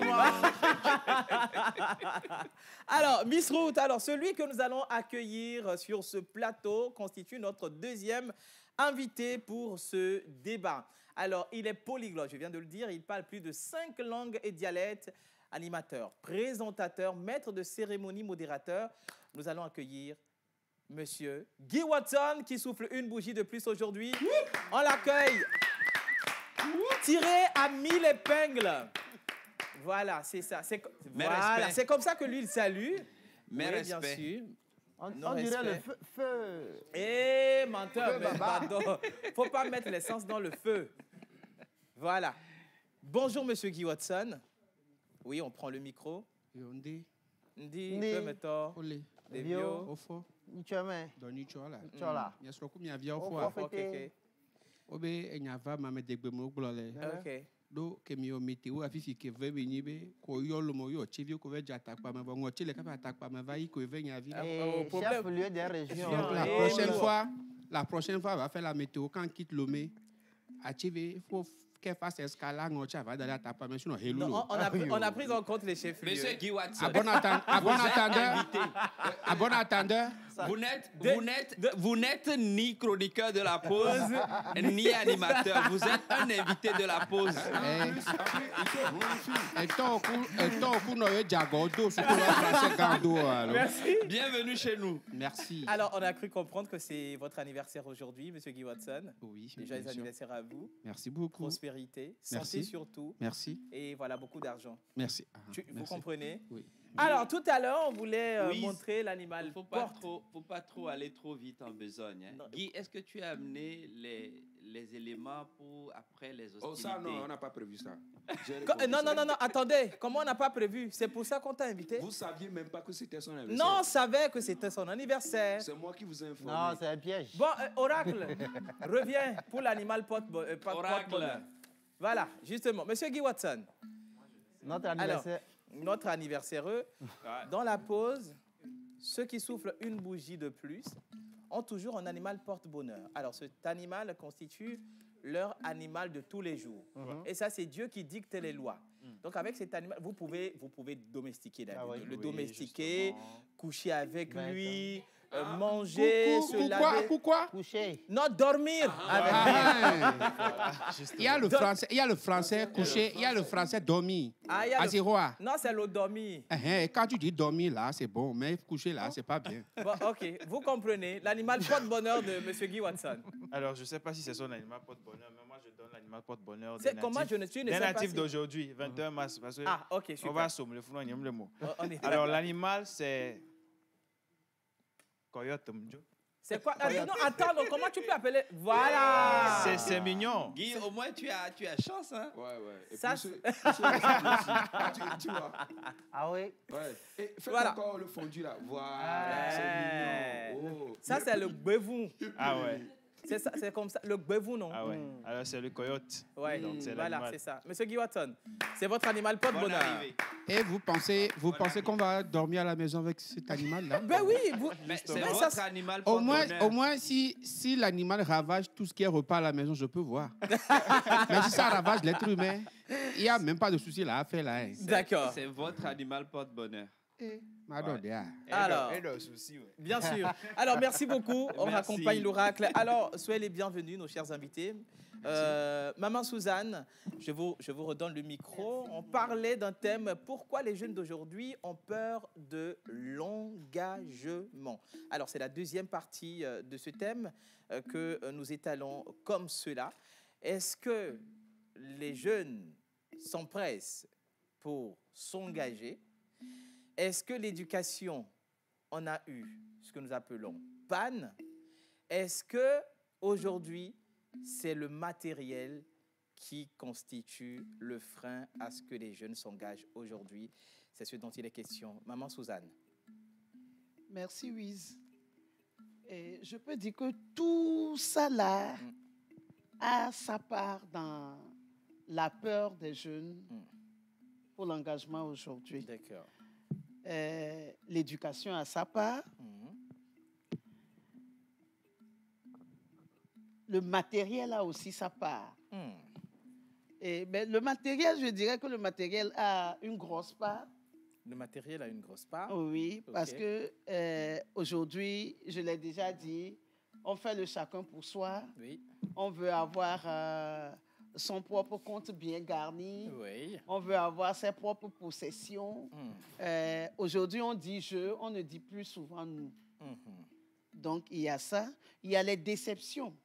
Alors, Miss Ruth, celui que nous allons accueillir sur ce plateau constitue notre deuxième invité pour ce débat. Alors, il est polyglotte, je viens de le dire, il parle plus de 5 langues et dialectes. Animateur, présentateur, maître de cérémonie, modérateur. Nous allons accueillir Monsieur Guy Watson qui souffle une bougie de plus aujourd'hui. On l'accueille. Tiré à 1000 épingles. Voilà, c'est ça. C'est comme ça que lui, il salue. Mais oui, respect. bien sûr. On dirait le feu. Eh, menteur, pardon. Faut pas mettre l'essence dans le feu. Voilà. Bonjour, Monsieur Guy Watson. Oui, on prend le micro. Ndi. Olé. Devio. Ofo. Nichome. Donichola. Chola. Yasoko mi avia ofo. Ok. Obe enyava mame degbe mo gblole. Ok. Do kemi o météo afifi ke ve beni be ko yo lo mo yo chevio ko ve jata pa me bo ngo chile ka pa ta pa me va yi ko ve nya vi. Chef lieu des régions. La prochaine fois on va faire la météo quand quitte Lomé. A cheve faut qu'elle fasse escalade, on va dans la table, mais sinon, hello. On a pris en compte les chefs. Monsieur Guy Watson. À bon attendeur. Vous n'êtes ni chroniqueur de la pause, ni animateur. Vous êtes un invité de la pause. Merci. Bienvenue chez nous. Merci. Alors, on a cru comprendre que c'est votre anniversaire aujourd'hui, Monsieur Guy Watson. Oui. Déjà, les anniversaires à vous. Merci beaucoup. Prospérité, santé surtout. Merci. Et voilà, beaucoup d'argent. Merci. Vous comprenez? Oui. Alors, tout à l'heure, on voulait montrer l'animal porte. Faut pas trop aller trop vite en besogne. Hein. Guy, est-ce que tu as amené les éléments pour après les hostilités? Oh, ça, non, on n'a pas prévu ça. Non, attendez. Comment on n'a pas prévu? C'est pour ça qu'on t'a invité. Vous saviez même pas que c'était son anniversaire? Non, on savait que c'était son anniversaire. C'est moi qui vous ai informé. Non, c'est un piège. Bon, Oracle, reviens pour l'animal porte-bonheur. Voilà, justement. Monsieur Guy Watson. Notre anniversaire. Alors, notre anniversaire, dans la pause, ceux qui soufflent une bougie de plus ont toujours un animal porte-bonheur. Alors, cet animal constitue leur animal de tous les jours. Et ça, c'est Dieu qui dicte les lois. Donc, avec cet animal, vous pouvez domestiquer, le domestiquer, justement. Coucher avec lui, manger, se laver. Pourquoi? Coucher. Non, dormir. Il y a le français coucher, il y a le français dormir. Non, c'est le dormir. Quand tu dis dormir là, c'est bon, mais coucher là, c'est pas bien. Bon, ok, vous comprenez. L'animal porte-bonheur de M. Guy Watson. Alors, je ne sais pas si c'est son animal porte-bonheur, mais moi, je donne l'animal porte-bonheur des natifs d'aujourd'hui, 21 mars. Parce que ok, super. On va assommer le mot. Alors, l'animal, c'est... Coyote. C'est quoi? Non, attends, donc, comment tu peux appeler? Voilà. C'est mignon. Guy, au moins, tu as chance, hein? Ouais. Et ça, puis, tu vois. Ah oui? Ouais. Et fais Voilà. encore le fondu, là. Voilà, c'est mignon. Oh. Ça, c'est le gbevou. Ah ouais. C'est ça, c'est comme ça, le gbevou, non? Ah ouais. Alors, c'est le coyote. Ouais, Donc, c'est voilà, l'animal. c'est ça. Monsieur Guy Watson, c'est votre animal porte-bonheur. Et vous pensez qu'on va dormir à la maison avec cet animal-là? Ben oui, c'est votre animal Au porte-bonheur. moins, si l'animal ravage tout ce qui est repas à la maison, je peux voir. Mais si ça ravage l'être humain, il n'y a même pas de souci là à faire là. Hein. D'accord. C'est votre animal porte-bonheur. Alors, bien sûr. Alors, merci beaucoup. On Merci. accompagne l'oracle. Alors, soyez les bienvenus, nos chers invités. Maman Suzanne, je vous redonne le micro. On parlait d'un thème, pourquoi les jeunes d'aujourd'hui ont peur de l'engagement. Alors, c'est la deuxième partie de ce thème que nous étalons comme cela. Est-ce que les jeunes s'empressent pour s'engager? Est-ce que l'éducation en a eu ce que nous appelons panne? Est-ce que aujourd'hui c'est le matériel qui constitue le frein à ce que les jeunes s'engagent aujourd'hui? C'est ce dont il est question. Maman Suzanne. Merci, Wiz. Et je peux dire que tout ça là a sa part dans la peur des jeunes pour l'engagement aujourd'hui. D'accord. L'éducation a sa part. Le matériel a aussi sa part. Et, le matériel, je dirais que le matériel a une grosse part. Le matériel a une grosse part? Oui, parce Ok. que aujourd'hui, je l'ai déjà dit, on fait le chacun pour soi. Oui. On veut avoir son propre compte bien garni. Oui. On veut avoir ses propres possessions. Aujourd'hui, on dit je, on ne dit plus souvent nous. Donc, il y a ça. Il y a les déceptions.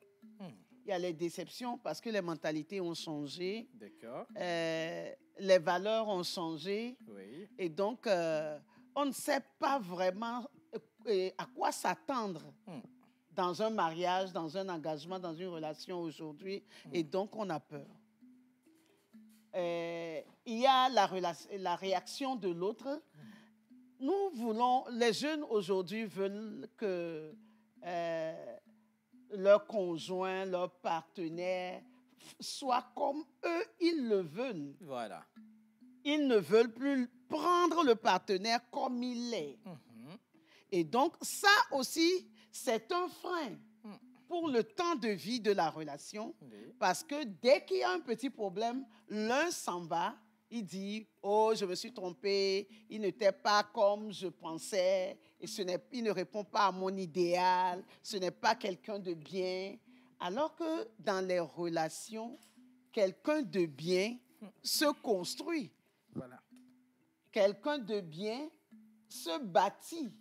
Il y a les déceptions parce que les mentalités ont changé. D'accord. Les valeurs ont changé. Oui. Et donc, on ne sait pas vraiment à quoi s'attendre dans un mariage, dans un engagement, dans une relation aujourd'hui. Et donc, on a peur. Il y a la réaction de l'autre. Nous voulons, les jeunes aujourd'hui veulent que leur conjoint, leur partenaire soit comme eux, ils le veulent. Voilà. Ils ne veulent plus prendre le partenaire comme il est. Et donc, ça aussi, c'est un frein pour le temps de vie de la relation. Parce que dès qu'il y a un petit problème, l'un s'en va, il dit « Oh, je me suis trompé, il n'était pas comme je pensais, et il ne répond pas à mon idéal, ce n'est pas quelqu'un de bien. » Alors que dans les relations, quelqu'un de bien se construit. Voilà. Quelqu'un de bien se bâtit.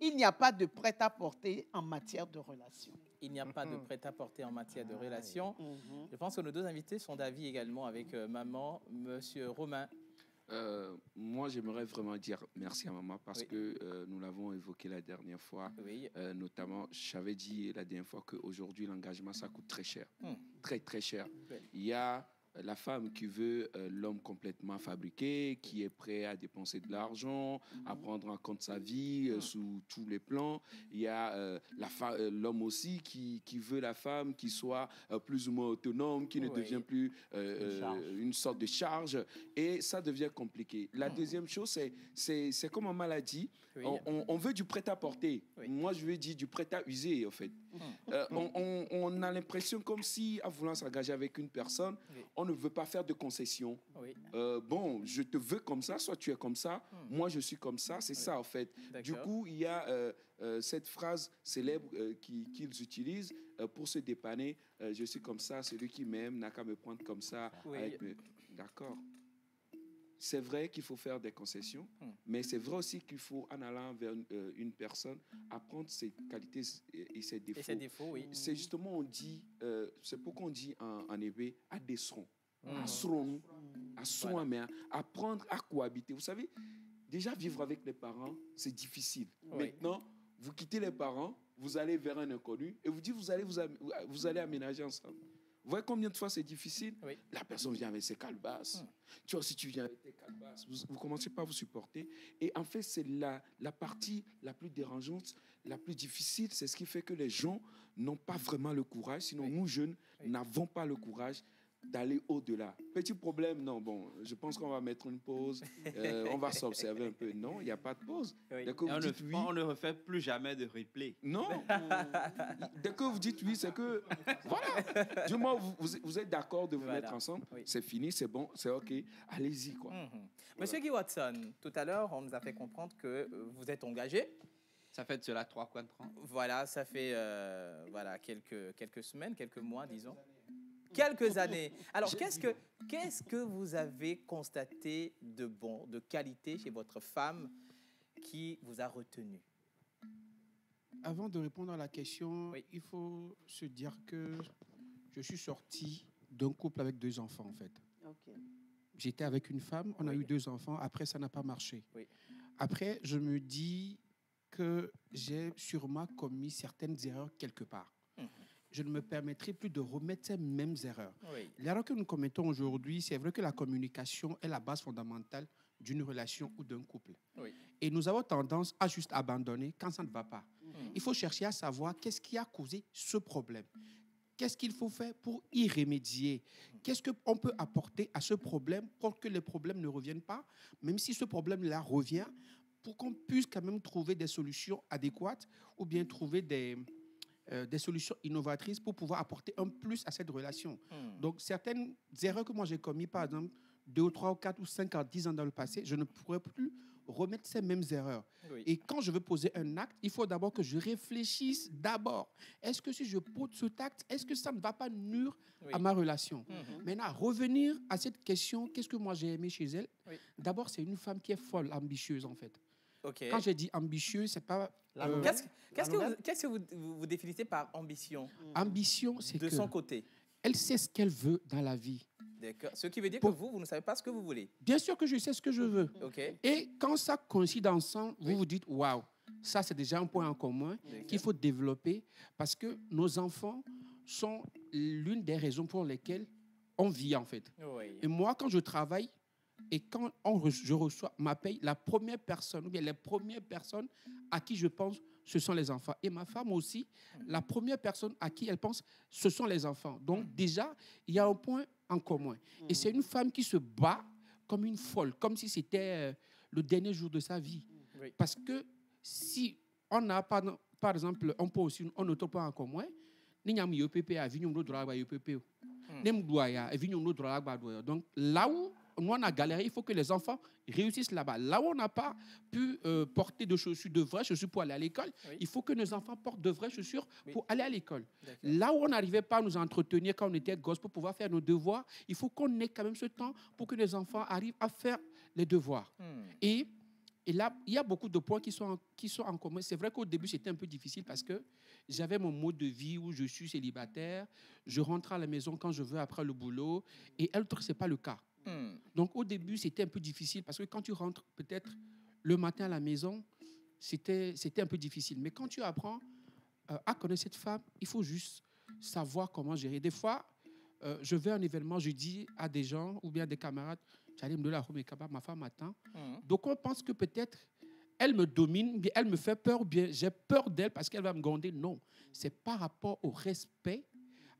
Il n'y a pas de prêt-à-porter en matière de relation. Il n'y a pas de prêt-à-porter en matière de relation. Je pense que nos deux invités sont d'avis également avec maman, monsieur Romain. Moi, j'aimerais vraiment dire merci à maman parce que nous l'avons évoqué la dernière fois. Notamment, j'avais dit la dernière fois qu'aujourd'hui, l'engagement, ça coûte très cher. Très, très cher. Il y a la femme qui veut l'homme complètement fabriqué, qui est prêt à dépenser de l'argent, à prendre en compte sa vie sous tous les plans. Il y a l'homme aussi qui veut la femme qui soit plus ou moins autonome, qui ne devient plus une sorte de charge. Et ça devient compliqué. La deuxième chose, c'est comme en maladie. On veut du prêt-à-porter. Moi, je veux dire du prêt-à-user, en fait. On a l'impression comme si, en voulant s'engager avec une personne, on ne veut pas faire de concessions. Bon, je te veux comme ça, soit tu es comme ça, moi je suis comme ça, c'est ça en fait. Du coup, il y a cette phrase célèbre qu'ils utilisent pour se dépanner. Je suis comme ça, celui qui m'aime n'a qu'à me prendre comme ça. D'accord. C'est vrai qu'il faut faire des concessions, mais c'est vrai aussi qu'il faut, en allant vers une personne, apprendre ses qualités et ses défauts. Et ses défauts, oui. C'est justement, on dit, c'est pourquoi on dit en hébreu, adesron, asron, mais apprendre à cohabiter. Vous savez, déjà vivre avec les parents, c'est difficile. Maintenant, vous quittez les parents, vous allez vers un inconnu et vous dites vous allez aménager ensemble. Vous voyez combien de fois c'est difficile? Oui. La personne vient avec ses calebasses. Toi aussi, tu viens avec tes calebasses. Vous commencez pas à vous supporter. Et en fait, c'est la partie la plus dérangeante, la plus difficile. C'est ce qui fait que les gens n'ont pas vraiment le courage. Sinon, nous, jeunes, n'avons pas le courage d'aller au-delà. Petit problème, non, bon, je pense qu'on va mettre une pause, on va s'observer un peu. Non, il n'y a pas de pause. Dès que vous dites oui, on ne refait plus jamais de replay. Non, dès que vous dites oui, c'est que, voilà, du moins vous êtes d'accord de vous mettre ensemble, c'est fini, c'est bon, c'est OK, allez-y, quoi. Monsieur Guy Watson, tout à l'heure, on nous a fait comprendre que vous êtes engagé. Ça fait de cela 3-4 ans. Voilà, ça fait voilà, quelques semaines, quelques mois, disons. Quelques années. Alors, qu'est-ce que vous avez constaté de bon, de qualité chez votre femme qui vous a retenu? Avant de répondre à la question, il faut se dire que je suis sorti d'un couple avec 2 enfants, en fait. Okay. J'étais avec une femme, on a eu 2 enfants. Après, ça n'a pas marché. Oui. Après, je me dis que j'ai sûrement commis certaines erreurs quelque part. Je ne me permettrai plus de remettre ces mêmes erreurs. Oui. L'erreur que nous commettons aujourd'hui, c'est vrai que la communication est la base fondamentale d'une relation ou d'un couple. Oui. Et nous avons tendance à juste abandonner quand ça ne va pas. Il faut chercher à savoir qu'est-ce qui a causé ce problème. Qu'est-ce qu'il faut faire pour y remédier? Qu'est-ce qu'on peut apporter à ce problème pour que les problèmes ne reviennent pas, même si ce problème-là revient, pour qu'on puisse quand même trouver des solutions adéquates ou bien trouver des solutions innovatrices pour pouvoir apporter un plus à cette relation. Donc, certaines erreurs que moi j'ai commises, par exemple, 2 ou 3 ou 4 ou 5 à 10 ans dans le passé, je ne pourrais plus remettre ces mêmes erreurs. Oui. Et quand je veux poser un acte, il faut d'abord que je réfléchisse d'abord. Est-ce que si je pose cet acte, est-ce que ça ne va pas nuire à ma relation? Maintenant, revenir à cette question, qu'est-ce que moi j'ai aimé chez elle? D'abord, c'est une femme qui est folle, ambitieuse en fait. Okay. Quand je dis ambitieux, c'est pas... Qu'est-ce que vous définissez par ambition? Ambition, c'est de son côté. Elle sait ce qu'elle veut dans la vie. D'accord. Ce qui veut dire que vous ne savez pas ce que vous voulez. Bien sûr que je sais ce que je veux. Okay. Et quand ça coïncide ensemble, vous vous dites, waouh, ça c'est déjà un point en commun qu'il faut développer parce que nos enfants sont l'une des raisons pour lesquelles on vit en fait. Oui. Et moi, quand je travaille, et quand je reçois ma paye, la première personne, ou bien les premières personnes à qui je pense, ce sont les enfants. Et ma femme aussi, la première personne à qui elle pense, ce sont les enfants. Donc déjà, il y a un point en commun. Et c'est une femme qui se bat comme une folle, comme si c'était le dernier jour de sa vie. Oui. Parce que si on n'a pas, par exemple, on peut aussi un autre point en commun, donc là où nous, on a galéré, il faut que les enfants réussissent là-bas. Là où on n'a pas pu porter de vraies chaussures pour aller à l'école, il faut que nos enfants portent de vraies chaussures pour aller à l'école. Là où on n'arrivait pas à nous entretenir quand on était gosses pour pouvoir faire nos devoirs, il faut qu'on ait quand même ce temps pour que les enfants arrivent à faire les devoirs. Et là, il y a beaucoup de points qui sont en commun. C'est vrai qu'au début, c'était un peu difficile parce que j'avais mon mode de vie où je suis célibataire, je rentre à la maison quand je veux après le boulot, et elle, ce n'est pas le cas. Donc, au début, c'était un peu difficile parce que quand tu rentres peut-être le matin à la maison, c'était un peu difficile. Mais quand tu apprends à connaître cette femme, il faut juste savoir comment gérer. Des fois, je vais à un événement, je dis à des gens ou bien à des camarades, j'allais me donner ma femme attend. Donc, on pense que peut-être elle me domine, bien elle me fait peur, ou bien j'ai peur d'elle parce qu'elle va me gronder. Non, c'est par rapport au respect,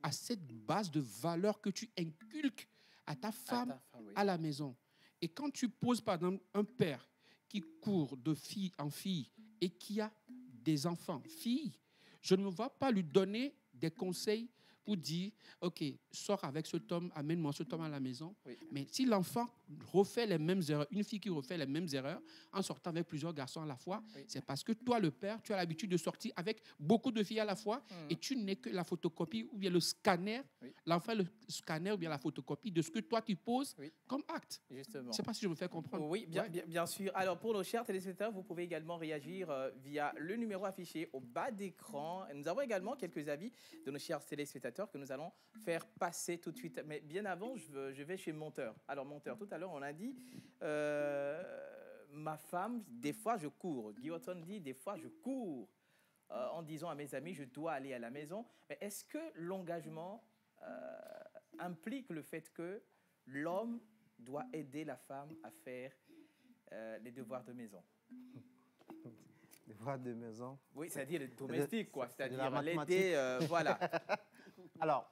à cette base de valeurs que tu inculques à ta femme, à la maison. Et quand tu poses, par exemple, un père qui court de fille en fille et qui a des enfants, filles, je ne vais pas lui donner des conseils pour dire, OK, sors avec cet homme, amène-moi cet homme à la maison. Oui. Mais si l'enfant refait les mêmes erreurs, une fille qui refait les mêmes erreurs en sortant avec plusieurs garçons à la fois, c'est parce que toi, le père, tu as l'habitude de sortir avec beaucoup de filles à la fois et tu n'es que la photocopie ou bien le scanner, l'enfant le scanner ou bien la photocopie de ce que toi, tu poses comme acte. Justement. Je ne sais pas si je me fais comprendre. Oui, bien sûr. Alors, pour nos chers téléspectateurs, vous pouvez également réagir via le numéro affiché au bas d'écran. Nous avons également quelques avis de nos chers téléspectateurs que nous allons faire passer tout de suite. Mais bien avant, je vais chez Monteur. Alors, Monteur, tout à l'heure, on a dit ma femme, des fois, je cours. Guy Watson dit, des fois, je cours. en disant à mes amis, je dois aller à la maison. Mais est-ce que l'engagement implique le fait que l'homme doit aider la femme à faire les devoirs de maison? Devoirs de maison? Oui, c'est-à-dire le domestique, quoi. C'est-à-dire l'aider, voilà. Alors,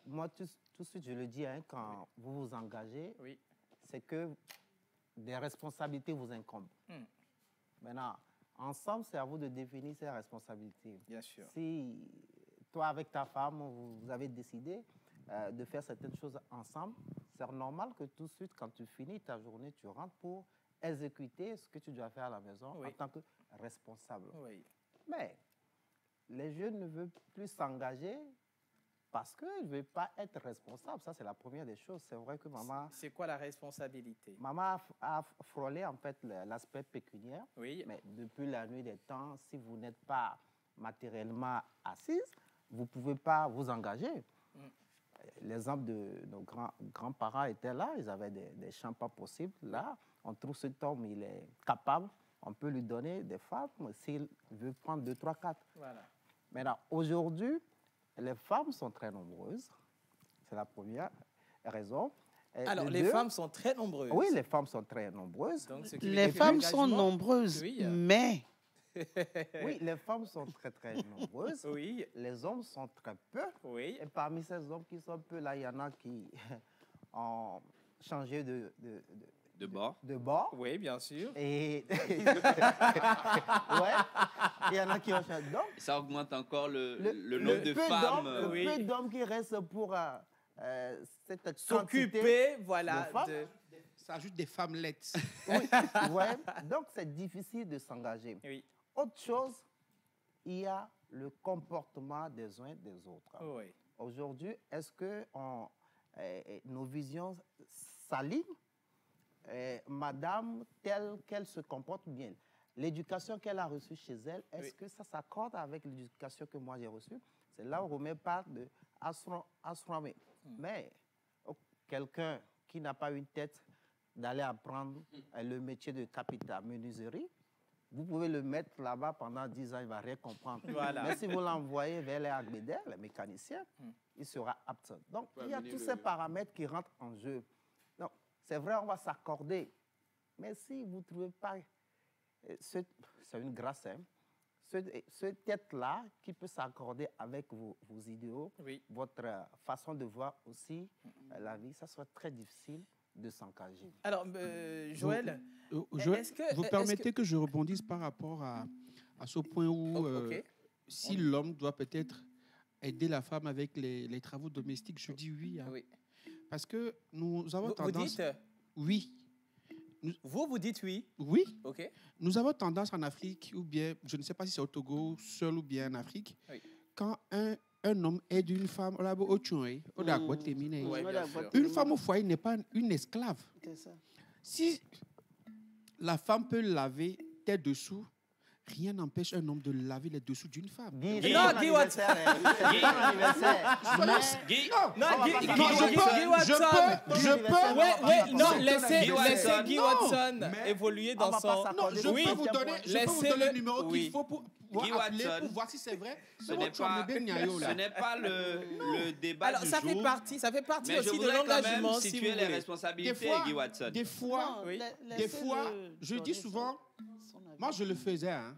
moi, tout de suite, je le dis, hein, quand vous vous engagez, c'est que des responsabilités vous incombent. Maintenant, ensemble, c'est à vous de définir ces responsabilités. Bien sûr. Si toi, avec ta femme, vous avez décidé de faire certaines choses ensemble, c'est normal que tout de suite, quand tu finis ta journée, tu rentres pour exécuter ce que tu dois faire à la maison en tant que responsable. Oui. Mais les jeunes ne veulent plus s'engager parce qu'ils ne veulent pas être responsables. Ça, c'est la première des choses. C'est vrai que maman... C'est quoi la responsabilité? Maman a frôlé, en fait, l'aspect pécuniaire. Oui. Mais depuis la nuit des temps, si vous n'êtes pas matériellement assise, vous ne pouvez pas vous engager. L'exemple de nos grands-parents était là. Ils avaient des champs pas possibles. Là, on trouve cet homme, il est capable. On peut lui donner des femmes s'il veut prendre 2, 3, 4. Voilà. Maintenant, aujourd'hui, les femmes sont très nombreuses. C'est la première raison. Et alors, les femmes sont très nombreuses. Oui, les femmes sont très nombreuses. Donc, les femmes sont nombreuses, mais... Oui, les femmes sont très, très nombreuses. Oui. Les hommes sont très peu. Oui. Et parmi ces hommes qui sont peu, là, il y en a qui ont changé de bord. De bord. Oui, bien sûr. Et ouais, il y en a qui ont changé. Donc, ça augmente encore le nombre de femmes. Le peu d'hommes qui restent pour cette s'occuper, voilà. Ça ajoute des femmelettes. Oui, ouais. Donc, c'est difficile de s'engager. Oui. Autre chose, il y a le comportement des uns et des autres. Oui. Aujourd'hui, est-ce que nos visions s'alignent? Madame, telle qu'elle se comporte bien. L'éducation qu'elle a reçue chez elle, est-ce que ça s'accorde avec l'éducation que moi j'ai reçue? C'est là où on remet part de astronomie. Mais quelqu'un qui n'a pas une tête d'aller apprendre le métier de capitaine menuiserie, vous pouvez le mettre là-bas pendant 10 ans, il ne va rien comprendre. Voilà. Mais si vous l'envoyez vers les Agbeder, les mécaniciens, il sera apte. Donc, il y a tous ces paramètres qui rentrent en jeu. Donc, c'est vrai, on va s'accorder. Mais si vous ne trouvez pas... C'est une grâce, hein. Ce tête-là qui peut s'accorder avec vos idéaux, votre façon de voir aussi la vie, ça sera très difficile de s'engager. Alors, Joël, vous permettez que je rebondisse par rapport à ce point où si l'homme doit peut-être aider la femme avec les travaux domestiques, je dis oui. Hein. Oui. Parce que nous avons tendance... Vous dites oui. Vous dites oui? Oui. OK. Nous avons tendance en Afrique, ou bien, je ne sais pas si c'est au Togo, seul ou bien en Afrique, quand un homme aide une femme, une femme au foyer n'est pas une esclave. Si la femme peut laver tes dessous, rien n'empêche un homme de laver les dessous d'une femme. Non, Guy Watson. Non, laissez Guy Watson évoluer dans son... Non, je peux vous donner le numéro qu'il faut pour appeler pour voir si c'est vrai. Ce n'est pas le débat alors, du ça jour. Ça fait partie mais aussi de l'engagement. l'engagement. Si tu es les responsabilités, Guy Watson. Des fois, je dis souvent, moi je le faisais, hein,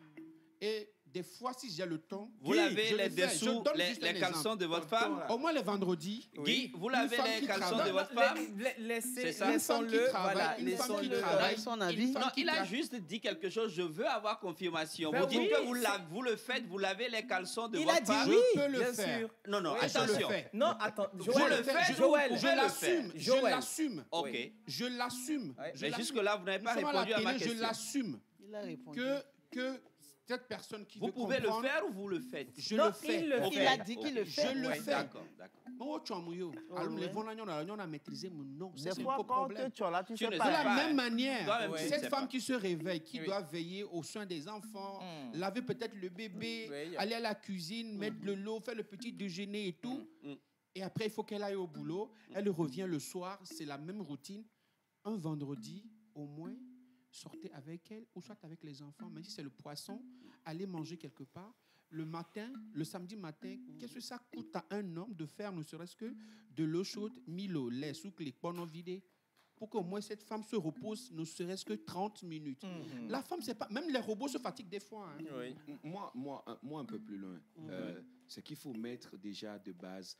et des fois, si j'ai le temps, vous lavez les dessous, les caleçons de votre femme. Au moins les vendredis. Guy, vous lavez les caleçons de votre femme. Laissons-le. Voilà, laissons-le. Son avis. Non, il a juste dit quelque chose. Je veux avoir confirmation. Vous dites que vous le faites, vous lavez les caleçons de votre femme. Je peux le faire. Non, non, attention. Non, attends. Joël, je l'assume. Ok. Je l'assume. Mais jusque-là, vous n'avez pas répondu à ma question. Je l'assume. Que cette personne qui vous pouvez le faire ou vous le faites? Je le fais. Il a dit qu'il le fait. Je le fais. D'accord. On a maîtrisé mon nom. Des fois, quand tu es là, tu sais pas. De la même manière, cette femme qui se réveille, qui doit veiller aux soins des enfants, laver peut-être le bébé, aller à la cuisine, mettre de l'eau, faire le petit déjeuner et tout. Et après, il faut qu'elle aille au boulot. Elle revient le soir. C'est la même routine. Un vendredi, au moins, sortez avec elle ou soit avec les enfants, même si c'est le poisson, allez manger quelque part. Le matin, le samedi matin, qu'est-ce que ça coûte à un homme de faire ne serait-ce que de l'eau chaude, mis au lait, sous les poneaux vidés, pour qu'au moins cette femme se repose ne serait-ce que 30 minutes. La femme, c'est pas... Même les robots se fatiguent des fois. Hein. Oui. Moi, un peu plus loin. C'est qu'il faut mettre déjà de base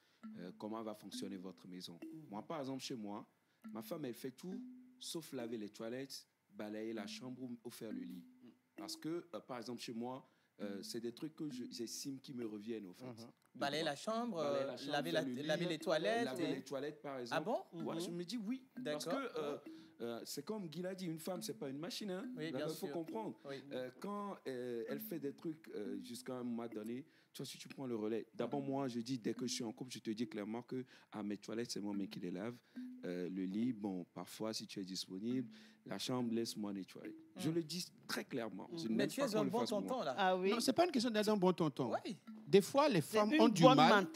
comment va fonctionner votre maison. Moi, par exemple, chez moi, ma femme, elle fait tout, sauf laver les toilettes, balayer la chambre ou faire le lit. Parce que, par exemple, chez moi, c'est des trucs que j'estime qui me reviennent, au fait. Balayer la chambre, laver les toilettes. Laver les toilettes, par exemple. Ah bon? Ouais, je me dis oui. Parce que c'est comme Guy l'a dit, une femme, c'est pas une machine. Hein. Oui, il faut comprendre. Oui. Quand elle fait des trucs jusqu'à un moment donné, tu vois, si tu prends le relais, d'abord, moi, je dis, dès que je suis en couple, je te dis clairement que mes toilettes, c'est moi qui les lave. Le lit, bon, parfois, si tu es disponible, la chambre, laisse-moi nettoyer. Je le dis très clairement. Mais tu es un bon tonton, là. Ah oui. Non, c'est pas une question d'être un bon tonton. Oui. Des fois, les femmes ont du mal.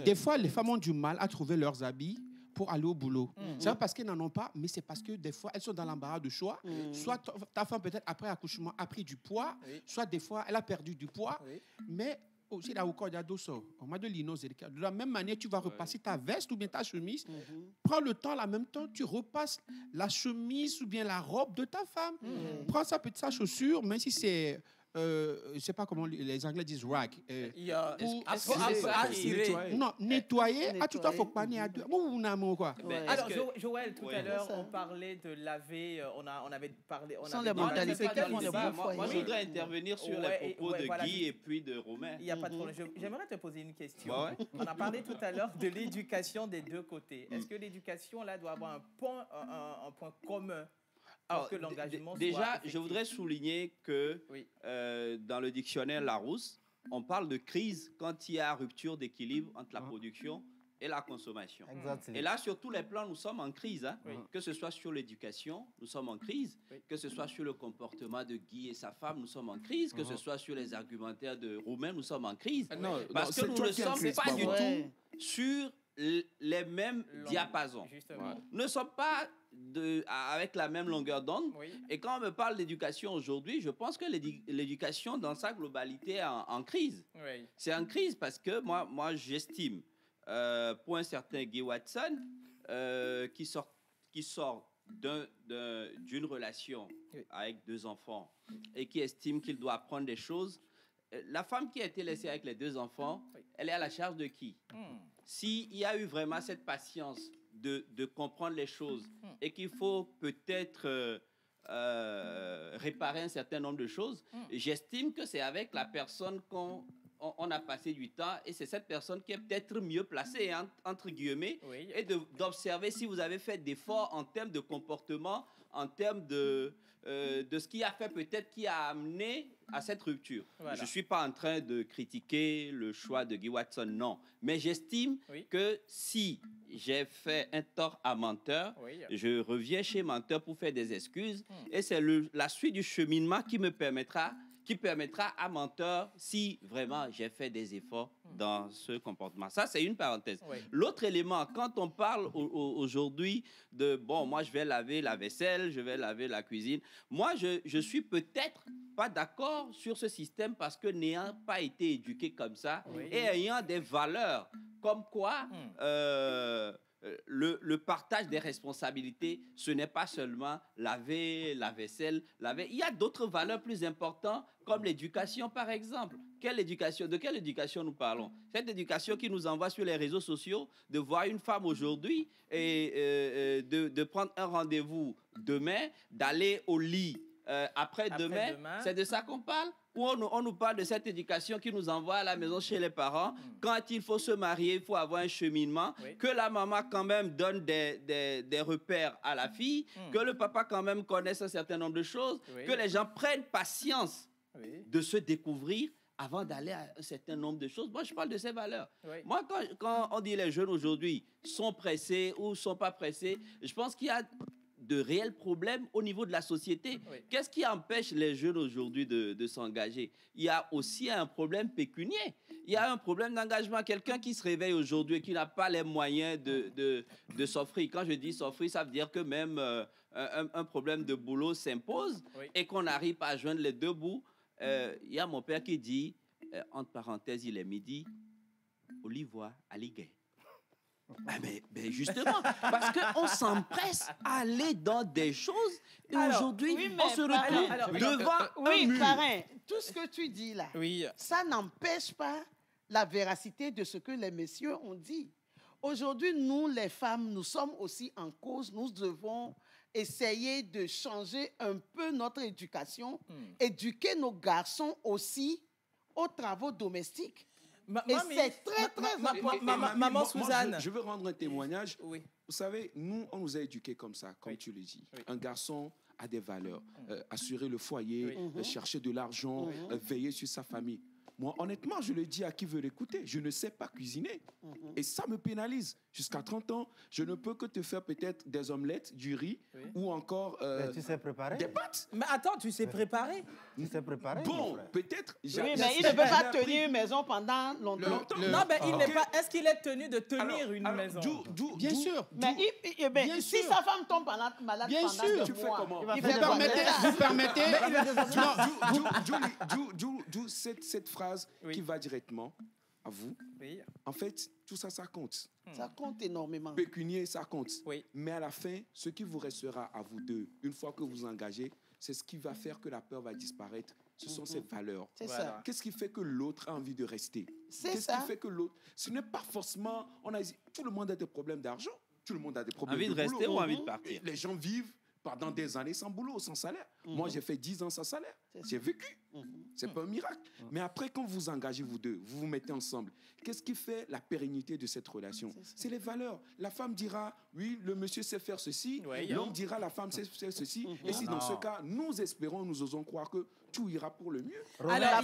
Des fois, les femmes ont du mal à trouver leurs habits pour aller au boulot. C'est pas parce qu'elles n'en ont pas, mais c'est parce que des fois, elles sont dans l'embarras de choix. Soit ta femme, peut-être, après accouchement, a pris du poids, soit des fois, elle a perdu du poids, mais aussi là où de la même manière, tu vas repasser ta veste ou bien ta chemise. Prends le temps, en même temps, tu repasses la chemise ou bien la robe de ta femme. Prends sa chaussure, même si c'est... je ne sais pas comment les Anglais disent rag. Nettoyer. À tout à faut pas à deux. Alors, Joël, tout à l'heure, on parlait de laver. On avait parlé. Sans les mentalités qui font le bon foyer. Moi, je voudrais intervenir sur les propos de Guy et puis de Romain. Il n'y a pas de problème. J'aimerais te poser une question. On a parlé tout à l'heure de l'éducation des deux côtés. Est-ce que l'éducation, là, doit avoir un point commun? Alors, déjà, je voudrais souligner que dans le dictionnaire Larousse, on parle de crise quand il y a rupture d'équilibre entre la production et la consommation. Et là, sur tous les plans, nous sommes en crise. Hein. Que ce soit sur l'éducation, nous sommes en crise. Que ce soit sur le comportement de Guy et sa femme, nous sommes en crise. Que ce soit sur les argumentaires de Romain, nous sommes en crise. Parce que nous ne sommes pas du tout sur les mêmes diapasons. Nous ne sommes pas avec la même longueur d'onde. Et quand on me parle d'éducation aujourd'hui, je pense que l'éducation dans sa globalité est en crise. C'est en crise parce que moi j'estime, pour un certain Guy Watson, qui sort d'une relation avec 2 enfants et qui estime qu'il doit apprendre des choses, la femme qui a été laissée avec les 2 enfants, elle est à la charge de qui? S'il y a eu vraiment cette patience de comprendre les choses et qu'il faut peut-être réparer un certain nombre de choses, j'estime que c'est avec la personne qu'on a passé du temps et c'est cette personne qui est peut-être mieux placée, hein, entre guillemets, et d'observer si vous avez fait d'efforts en termes de comportement, en termes de ce qui a fait peut-être qui a amené à cette rupture. Je ne suis pas en train de critiquer le choix de Guy Watson, non. Mais j'estime que si j'ai fait un tort à Menteur, je reviens chez Menteur pour faire des excuses et c'est la suite du cheminement qui permettra à Menteur si vraiment j'ai fait des efforts dans ce comportement. Ça, c'est une parenthèse. L'autre élément, quand on parle aujourd'hui de, bon, moi, je vais laver la vaisselle, je vais laver la cuisine, moi, je suis peut-être pas d'accord sur ce système parce que n'ayant pas été éduqué comme ça et ayant des valeurs comme quoi le partage des responsabilités, ce n'est pas seulement laver la vaisselle, il y a d'autres valeurs plus importantes comme l'éducation par exemple. De quelle éducation nous parlons? Cette éducation qui nous envoie sur les réseaux sociaux, de voir une femme aujourd'hui et de prendre un rendez-vous demain, d'aller au lit après-demain, c'est de ça qu'on parle? Ou on nous parle de cette éducation qui nous envoie à la maison chez les parents. Quand il faut se marier, il faut avoir un cheminement. Que la maman quand même donne des repères à la fille. Que le papa quand même connaisse un certain nombre de choses. Que les gens prennent patience de se découvrir avant d'aller à un certain nombre de choses. Moi, je parle de ces valeurs. Moi, quand on dit les jeunes aujourd'hui sont pressés ou sont pas pressés, je pense qu'il y a de réels problèmes au niveau de la société. Qu'est-ce qui empêche les jeunes aujourd'hui de s'engager? Il y a aussi un problème pécunier. Il y a un problème d'engagement. Quelqu'un qui se réveille aujourd'hui et qui n'a pas les moyens de s'offrir. Quand je dis s'offrir, ça veut dire que même un problème de boulot s'impose et qu'on n'arrive pas à joindre les deux bouts, il y a mon père qui dit, entre parenthèses, il est midi, Olivois, Aliguet. Ah mais justement, parce qu'on s'empresse à aller dans des choses et aujourd'hui, on se retrouve devant un mur. Parrain, tout ce que tu dis là, ça n'empêche pas la véracité de ce que les messieurs ont dit. Aujourd'hui, nous, les femmes, nous sommes aussi en cause. Nous devons essayer de changer un peu notre éducation, éduquer nos garçons aussi aux travaux domestiques. Et c'est très, très important. Maman Suzanne. Je veux rendre un témoignage. Vous savez, nous, on nous a éduqués comme ça, comme tu le dis. Un garçon a des valeurs. Assurer le foyer, chercher de l'argent, veiller sur sa famille. Moi, honnêtement, je le dis à qui veut l'écouter. Je ne sais pas cuisiner. Et ça me pénalise. Jusqu'à 30 ans, je ne peux que te faire peut-être des omelettes, du riz ou encore tu sais préparer des pâtes. Mais attends, tu sais préparer? Tu sais préparer? Bon, peut-être. Oui, mais il ne peut pas tenir une maison pendant longtemps. Non, mais il n'est pas. Est-ce qu'il est tenu de tenir une maison? Bien sûr. Mais si sa femme tombe malade pendant 2 mois, tu fais comment? Vous permettez D'où cette phrase qui va directement à vous. En fait, tout ça, ça compte. Ça compte énormément. Pécunier, ça compte. Mais à la fin, ce qui vous restera à vous deux, une fois que vous engagez, c'est ce qui va faire que la peur va disparaître. Ce sont ces valeurs. C'est ça. Qu'est-ce qui fait que l'autre a envie de rester? Qu'est-ce qui fait que l'autre... Ce n'est pas forcément... Tout le monde a des problèmes d'argent. Tout le monde a des problèmes de boulot. Envie de rester ou envie de partir? Les gens vivent pendant des années sans boulot, sans salaire. Moi, j'ai fait 10 ans sans salaire. J'ai vécu. C'est pas un miracle. Mais après, quand vous engagez vous deux, vous vous mettez ensemble, qu'est-ce qui fait la pérennité de cette relation? C'est les valeurs. La femme dira, oui, le monsieur sait faire ceci. L'homme dira, la femme sait faire ceci. Et si dans ce cas, nous espérons, nous osons croire que tout ira pour le mieux. Alors,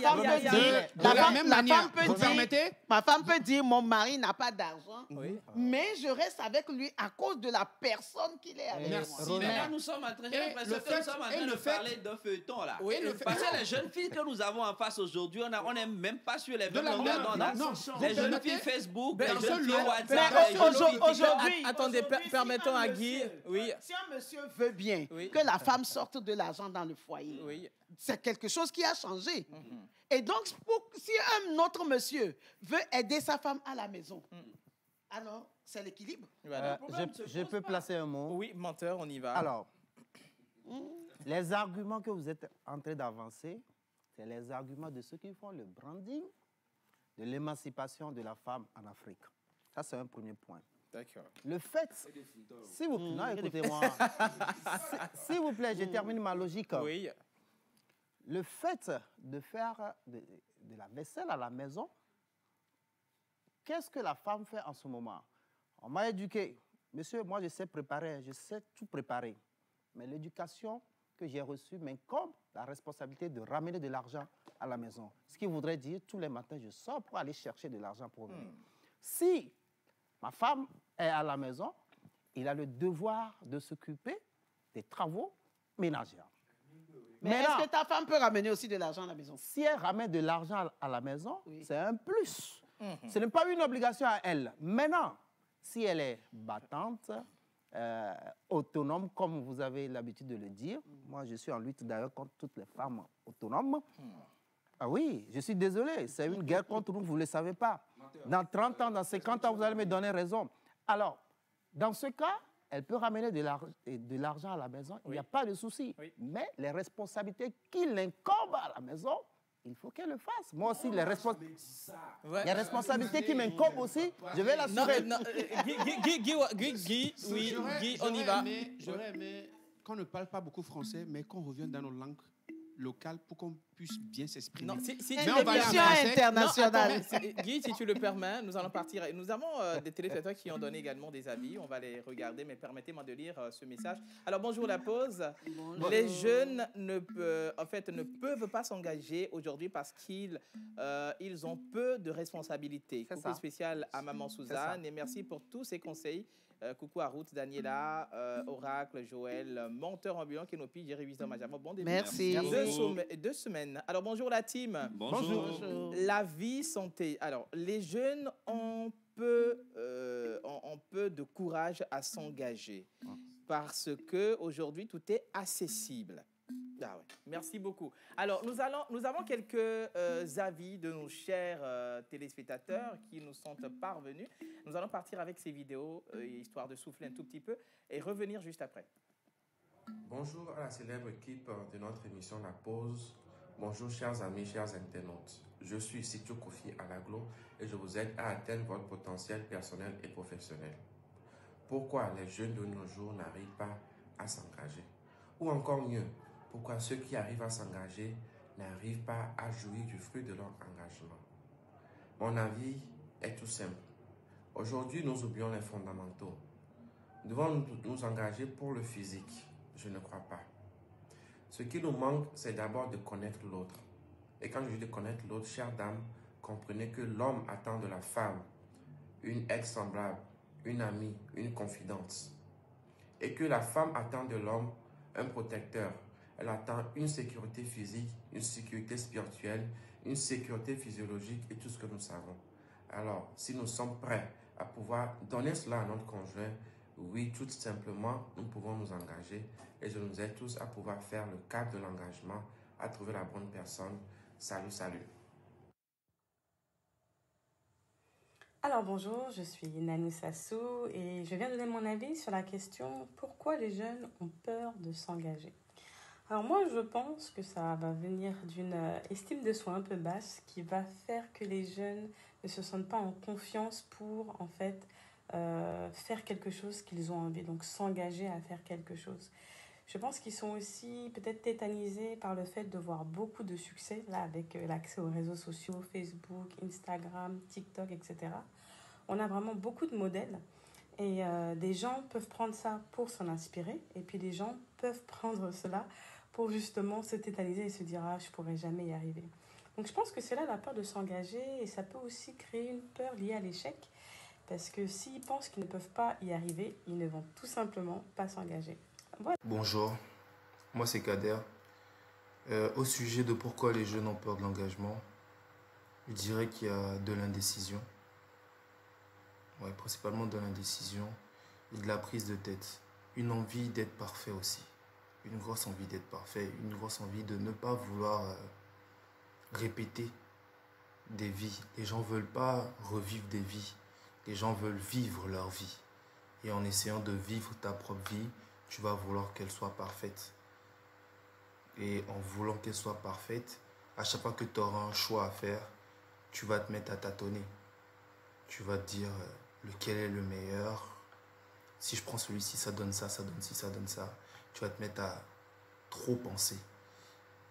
ma femme peut dire, mon mari n'a pas d'argent, mais je reste avec lui à cause de la personne qu'il est avec moi. Mais là, nous sommes en train de parler d'un feuilleton là. Parce que les jeunes filles que nous avons en face aujourd'hui, on n'est même pas sur les mêmes longueurs d'onde. Les jeunes filles Facebook, les jeunes filles WhatsApp. Aujourd'hui, attendez, permettons à Guy. Si un monsieur veut bien que la femme sorte de l'argent dans le foyer, c'est quelque chose qui a changé. Et donc, si un autre monsieur veut aider sa femme à la maison, alors c'est l'équilibre. Je peux placer un mot? Oui, menteur, on y va. Alors, les arguments que vous êtes en train d'avancer, c'est les arguments de ceux qui font le branding de l'émancipation de la femme en Afrique. Ça, c'est un premier point. D'accord. Le fait, s'il vous plaît, non, écoutez-moi. S'il vous plaît, je termine ma logique. Oui. Le fait de faire de la vaisselle à la maison, qu'est-ce que la femme fait en ce moment? On m'a éduqué. Monsieur, moi, je sais préparer, je sais tout préparer. Mais l'éducation que j'ai reçue m'incombe la responsabilité de ramener de l'argent à la maison. Ce qui voudrait dire, tous les matins, je sors pour aller chercher de l'argent pour lui. Si ma femme est à la maison, il a le devoir de s'occuper des travaux ménagers. Mais est-ce que ta femme peut ramener aussi de l'argent à la maison? Si elle ramène de l'argent à la maison, c'est un plus. Ce n'est pas une obligation à elle. Maintenant, si elle est battante, autonome, comme vous avez l'habitude de le dire, moi je suis en lutte d'ailleurs contre toutes les femmes autonomes. Ah oui, je suis désolé, c'est une guerre contre nous, vous ne le savez pas. Dans 30 ans, dans 50 ans, vous allez me donner raison. Alors, dans ce cas, elle peut ramener de l'argent à la maison, il n'y a pas de souci. Mais les responsabilités qui l'incombent à la maison, il faut qu'elle le fasse. Moi aussi, les responsabilités qui m'incombent aussi, je vais l'assurer. Guy, on y va. J'aurais aimé qu'on ne parle pas beaucoup français, mais qu'on revienne dans nos langues locales pour qu'on puisse bien s'exprimer. Non, si mais on va aller internationale. Guy, si tu le permets, nous allons partir. Nous avons des téléspectateurs qui ont donné également des avis. On va les regarder, mais permettez-moi de lire ce message. Alors, bonjour la pause. Bonjour. Les jeunes ne peuvent pas s'engager aujourd'hui parce qu'ils ont peu de responsabilités. Coucou spécial à Maman Suzanne et merci pour tous ces conseils. Coucou à Ruth, Daniela, Oracle, Joël, Monteur Ambulant, Kenopi, Jerry Wisdom, Majamo. Bon début. Merci. 2 semaines. Alors, bonjour la team. Bonjour. La vie, santé. Alors, les jeunes ont peu de courage à s'engager. parce qu'aujourd'hui, tout est accessible. Ah ouais. Merci beaucoup. Alors, nous avons quelques avis de nos chers téléspectateurs qui nous sont parvenus. Nous allons partir avec ces vidéos, histoire de souffler un tout petit peu, et revenir juste après. Bonjour à la célèbre équipe de notre émission La Pause. Bonjour chers amis, chers internautes. Je suis Sitio Kofi Alaglo et je vous aide à atteindre votre potentiel personnel et professionnel. Pourquoi les jeunes de nos jours n'arrivent pas à s'engager? Ou encore mieux, pourquoi ceux qui arrivent à s'engager n'arrivent pas à jouir du fruit de leur engagement? Mon avis est tout simple. Aujourd'hui, nous oublions les fondamentaux. Nous devons nous engager pour le physique. Je ne crois pas. Ce qui nous manque, c'est d'abord de connaître l'autre. Et quand je dis de connaître l'autre, chère dame, comprenez que l'homme attend de la femme une aide semblable, une amie, une confidente. Et que la femme attend de l'homme un protecteur. Elle attend une sécurité physique, une sécurité spirituelle, une sécurité physiologique et tout ce que nous savons. Alors, si nous sommes prêts à pouvoir donner cela à notre conjoint, oui, tout simplement, nous pouvons nous engager et je nous aide tous à pouvoir faire le cap de l'engagement, à trouver la bonne personne. Salut, salut. Alors bonjour, je suis Nanou Sassou et je viens donner mon avis sur la question pourquoi les jeunes ont peur de s'engager. Alors moi je pense que ça va venir d'une estime de soi un peu basse qui va faire que les jeunes ne se sentent pas en confiance pour en fait faire quelque chose qu'ils ont envie, donc s'engager à faire quelque chose. Je pense qu'ils sont aussi peut-être tétanisés par le fait de voir beaucoup de succès, là, avec l'accès aux réseaux sociaux, Facebook, Instagram, TikTok, etc. On a vraiment beaucoup de modèles et des gens peuvent prendre ça pour s'en inspirer et puis des gens peuvent prendre cela pour justement se tétaniser et se dire « Ah, je ne pourrai jamais y arriver ». Donc je pense que c'est là la peur de s'engager et ça peut aussi créer une peur liée à l'échec parce que s'ils pensent qu'ils ne peuvent pas y arriver, ils ne vont tout simplement pas s'engager. Voilà. Bonjour, moi c'est Kader. Au sujet de pourquoi les jeunes ont peur de l'engagement, je dirais qu'il y a de l'indécision. Ouais, principalement de l'indécision et de la prise de tête. Une envie d'être parfait aussi. Une grosse envie d'être parfait, une grosse envie de ne pas vouloir répéter des vies. Les gens ne veulent pas revivre des vies. Les gens veulent vivre leur vie. Et en essayant de vivre ta propre vie, tu vas vouloir qu'elle soit parfaite. Et en voulant qu'elle soit parfaite, à chaque fois que tu auras un choix à faire, tu vas te mettre à tâtonner. Tu vas te dire lequel est le meilleur. Si je prends celui-ci, ça donne ça, ça donne ci, ça donne ça. Tu vas te mettre à trop penser.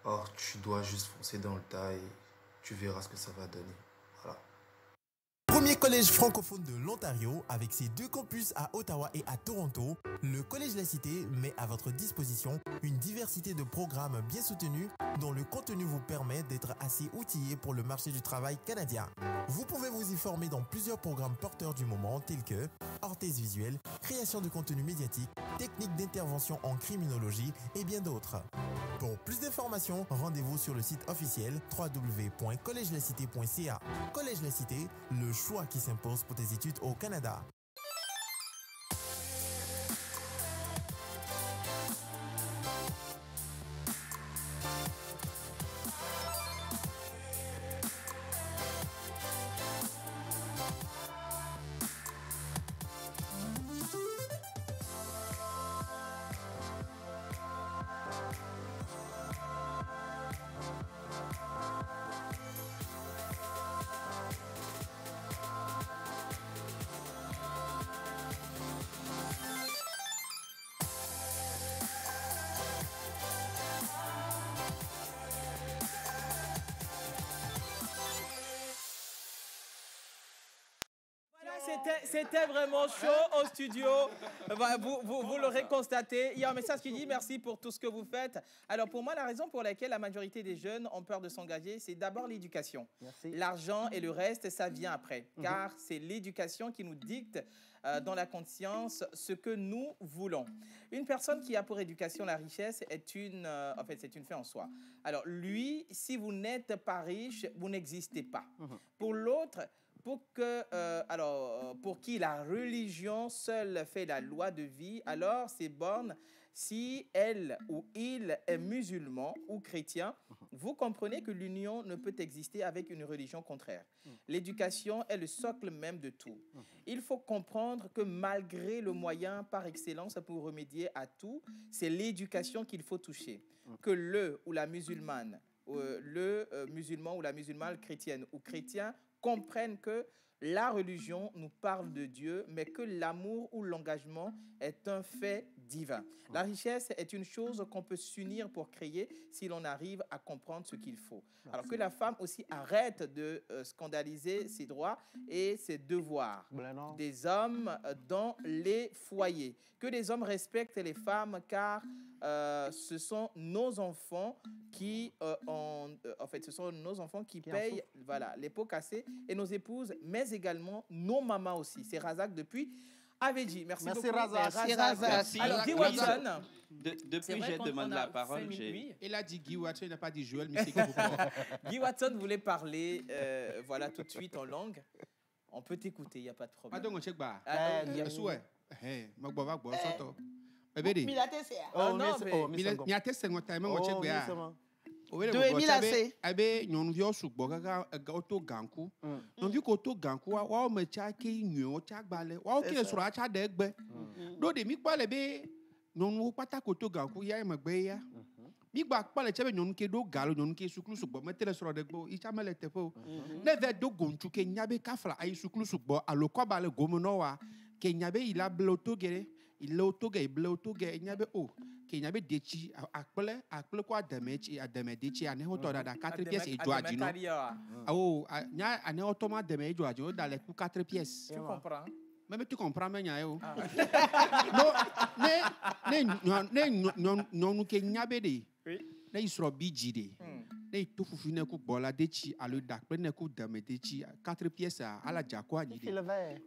Or, tu dois juste foncer dans le tas et tu verras ce que ça va donner. Voilà. Premier collège francophone de l'Ontario, avec ses 2 campus à Ottawa et à Toronto, le Collège La Cité met à votre disposition une diversité de programmes bien soutenus dont le contenu vous permet d'être assez outillé pour le marché du travail canadien. Vous pouvez vous y former dans plusieurs programmes porteurs du moment tels que orthèse visuelle, création de contenu médiatique, techniques d'intervention en criminologie et bien d'autres. Pour plus d'informations, rendez-vous sur le site officiel www.collegelacité.ca. Collège La Cité, le choix qui s'impose pour tes études au Canada. C'était vraiment chaud au studio. Vous l'aurez constaté. Il y a un message qui dit merci pour tout ce que vous faites. Alors pour moi, la raison pour laquelle la majorité des jeunes ont peur de s'engager, c'est d'abord l'éducation. L'argent et le reste, ça vient après. Car c'est l'éducation qui nous dicte dans la conscience ce que nous voulons. Une personne qui a pour éducation la richesse est en fait, c'est une fin en soi. Alors lui, si vous n'êtes pas riche, vous n'existez pas. Pour l'autre, pour qui la religion seule fait la loi de vie, alors c'est borne si elle ou il est musulman ou chrétien. Vous comprenez que l'union ne peut exister avec une religion contraire. L'éducation est le socle même de tout. Il faut comprendre que malgré le moyen par excellence pour remédier à tout, c'est l'éducation qu'il faut toucher. Que le ou la musulmane, musulman ou la musulmane chrétienne ou chrétien comprennent que la religion nous parle de Dieu, mais que l'amour ou l'engagement est un fait divin. La richesse est une chose qu'on peut s'unir pour créer si l'on arrive à comprendre ce qu'il faut. Alors que la femme aussi arrête de scandaliser ses droits et ses devoirs des hommes dans les foyers. Que les hommes respectent les femmes car ce sont nos enfants qui payent les pots cassés et nos épouses, mais également nos mamans aussi. C'est Razak depuis Avedji. Merci beaucoup. Merci. Alors, Guy Watson. Depuis, j'ai demandé la parole. Il a dit Guy Watson, il n'a pas dit Joël, mais c'est Guy Guy Watson voulait parler tout de suite en langue. On peut t'écouter, il n'y a pas de problème. Pardon, on check pas. Migba kpale chebe nyɔnu ke do galo nyɔnu ke sukulu sugbɔ metele srɔ̃ ɖe gbɔ itsame le teƒe o ne ve do gontu ke nya be kafla ayi sukulu sugbɔ alo kɔba le gomenɔwa ke nya be ila ble oto ge ɖe ile oto ge ble oto ge nya be o ke nya be detsi akple ko ademe detsi aneho tɔ da 4 pièces edzo adino awo nya aneho tɔ ma ademe edzo adino da le ku 4 pièces. Tu comprends? Même tu comprends mais nyayo. Non ke nyabe de. Ne isro biji de. Ne to fufu ne ku bola de chi alo dakpe ne ku dame de chi 4 pièces ala jako anyi de.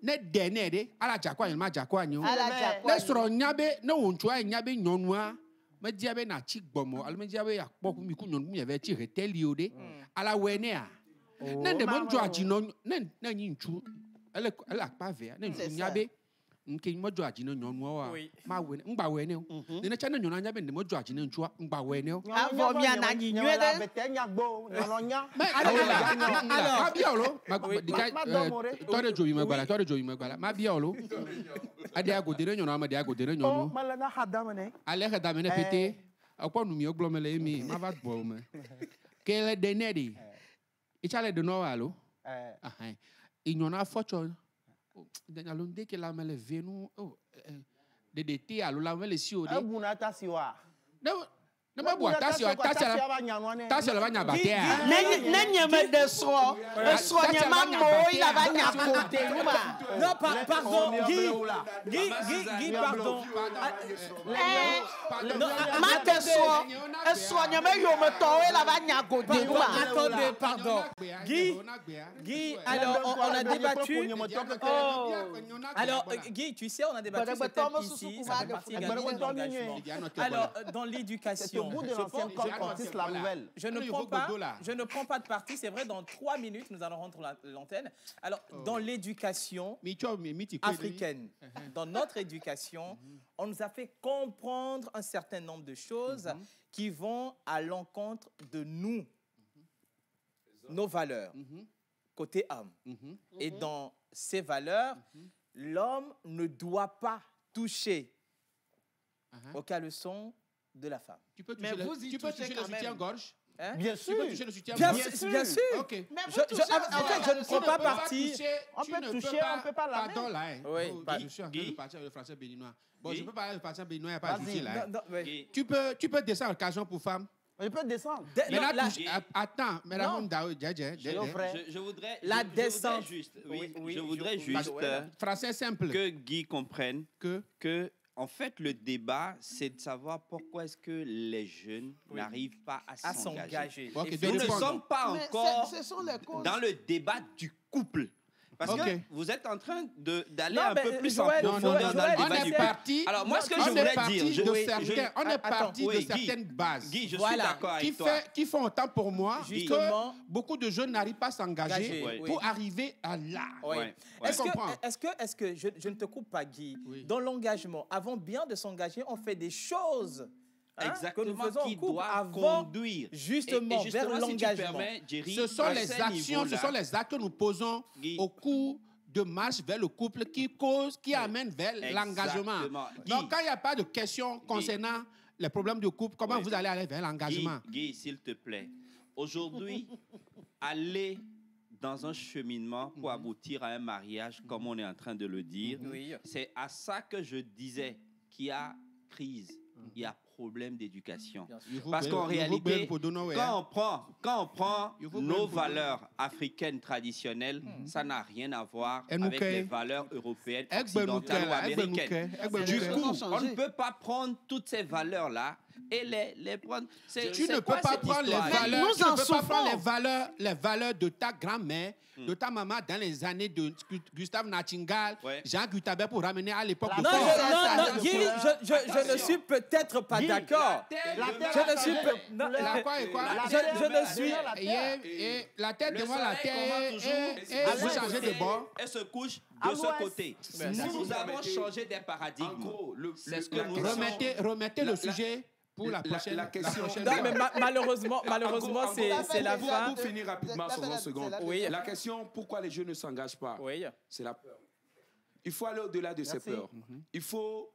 Ne dene de ala jako anyi ma jako anyi. Ne sro nyabe ne wonchu anyi nyabe nyonua me diabe na chi gbomo alo me diabe akpo ku mi ku nyonu mi ve chi retelio de ala wene a. Ne de monjo ajino ne nyi nchu elle a pas vert ne nyabe nke mojo ajino nyonua ma we ngba we ne ne cha ne nyona nyabe ne mojo ajino nchua ngba we ne avo mi ana nyi nwe de betenya gbo nyonya alors ma biolo tore joyi magbala ma biolo ade agodere nyona ma de agodere nyonu mala na hadamene ale hadamene pété akwa nu mi oglomele mi ma va bo me kele de nedi ichale de no alo ignona focho danyalo ndeke la mele venu de te alo la mele si o de abuna tasiwa ne ma bua tasio la banya batea ne nyeme de so nyema mo ila banya kote numa non pardon Guy pardon ma te so nyeme yo me to ila banya kote numa attendez pardon Guy alors on a débattu alors Guy tu sais on a débattu ce thème ici ça fait partie également de l'engagement alors dans l'éducation je ne prends pas de parti, c'est vrai, dans 3 minutes, nous allons rentrer l'antenne. Alors, dans l'éducation africaine, dans notre éducation, on nous a fait comprendre un certain nombre de choses qui vont à l'encontre de nous, nos valeurs, côté homme. Et dans ces valeurs, l'homme ne doit pas toucher aux caleçons de la femme. Tu peux toucher le soutien-gorge? Bien sûr. Tu peux toucher le soutien-gorge? Bien sûr. Ok. En fait, je ne prends pas parti. On peut toucher, on ne peut pas la pardon, là. Oui. Je suis en train de partir le français béninois. Bon, je peux parler le français béninois, il n'y a pas de souci là. Tu peux descendre occasion pour femme? Je peux descendre. Attends, mesdames, je voudrais la descente. Je voudrais juste français simple que Guy comprenne que en fait, le débat, c'est de savoir pourquoi est-ce que les jeunes n'arrivent pas à s'engager. Nous ne sommes pas encore dans le débat du couple. Parce que vous êtes en train d'aller un peu plus en profondeur dans le débat du parti. Alors, moi, ce que je voulais dire... On est parti de certaines bases. Guy, je suis d'accord avec toi. Qui font autant pour moi que beaucoup de jeunes n'arrivent pas à s'engager pour arriver à là. Est-ce que, je ne te coupe pas, Guy, dans l'engagement, avant bien de s'engager, on fait des choses que nous faisons en couple avant conduire justement vers l'engagement. Ce sont les actions, ce sont les actes que nous posons au cours de marche vers le couple qui amène vers l'engagement. Donc, quand il n'y a pas de questions concernant les problèmes de couple, comment vous allez aller vers l'engagement? Guy, s'il te plaît, aujourd'hui, aller dans un cheminement pour aboutir à un mariage, comme on est en train de le dire, c'est à ça que je disais qu'il y a crise, il y a problème d'éducation. Parce qu'en réalité, quand on prend nos valeurs africaines traditionnelles, ça n'a rien à voir avec les valeurs européennes, occidentales ou américaines. Du coup, on ne peut pas prendre toutes ces valeurs-là et les prendre. Tu ne peux pas prendre les valeurs de ta grand-mère, de ta maman dans les années de Gustave Nachtigal, Jean Gutabert pour ramener à l'époque de... Non, Guy, je ne suis peut-être pas d'accord. La tête devant la terre et vous changez de bord. Elle se couche de ce côté. Nous avons changé des paradigmes. C'est ce que nous remettez le sujet pour la prochaine question. Non, mais malheureusement, c'est la fin. Pour finir rapidement, 60 secondes. La question, pourquoi les jeunes ne s'engagent pas? C'est la peur. Il faut aller au-delà de ces peurs. Il faut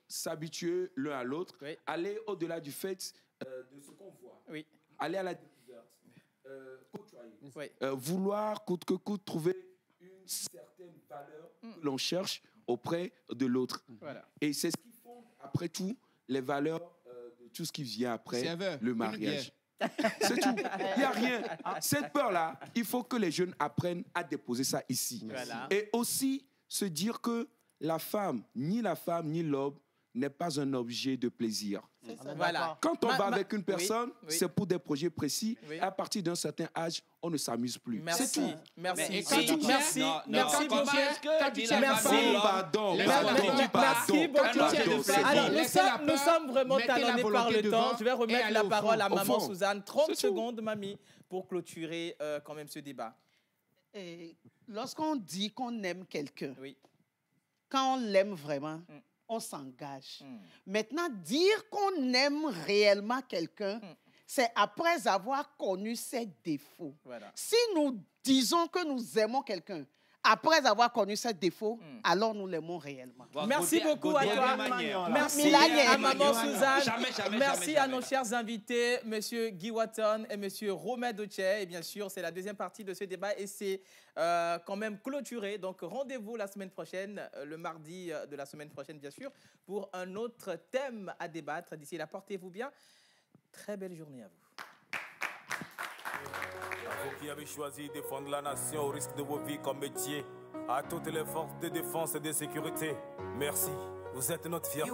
s'habituer l'un à l'autre, aller au-delà du fait de ce qu'on voit, aller à la découverte, côtoyer, vouloir coûte que coûte trouver une certaine valeur que l'on cherche auprès de l'autre. Et c'est ce qui font, après tout, les valeurs de tout ce qui vient après le mariage. C'est tout. Il n'y a rien. Cette peur-là, il faut que les jeunes apprennent à déposer ça ici. Et aussi se dire que la femme, ni l'homme, n'est pas un objet de plaisir. Quand on va avec une personne, c'est pour des projets précis. Et à partir d'un certain âge, on ne s'amuse plus. C'est tout. Merci. Merci beaucoup. Nous sommes vraiment talonnés par le temps. Je vais remettre la parole à Maman Suzanne. 30 secondes, mamie, pour clôturer quand même ce débat. Lorsqu'on dit qu'on aime quelqu'un, quand on l'aime vraiment, on s'engage. Maintenant, dire qu'on aime réellement quelqu'un, c'est après avoir connu ses défauts. Si nous disons que nous aimons quelqu'un, après avoir connu ses défauts, alors nous l'aimons réellement. Merci beaucoup à toi. Merci à Maman Suzanne. Merci à nos chers invités, M. Guy Watton et M. Romain Doche. Et bien sûr, c'est la deuxième partie de ce débat et c'est quand même clôturé. Donc, rendez-vous la semaine prochaine, le mardi de la semaine prochaine, bien sûr, pour un autre thème à débattre. D'ici là, portez-vous bien. Très belle journée à vous. À vous qui avez choisi de défendre la nation au risque de vos vies comme métier, à toutes les forces de défense et de sécurité, merci. Vous êtes notre fierté.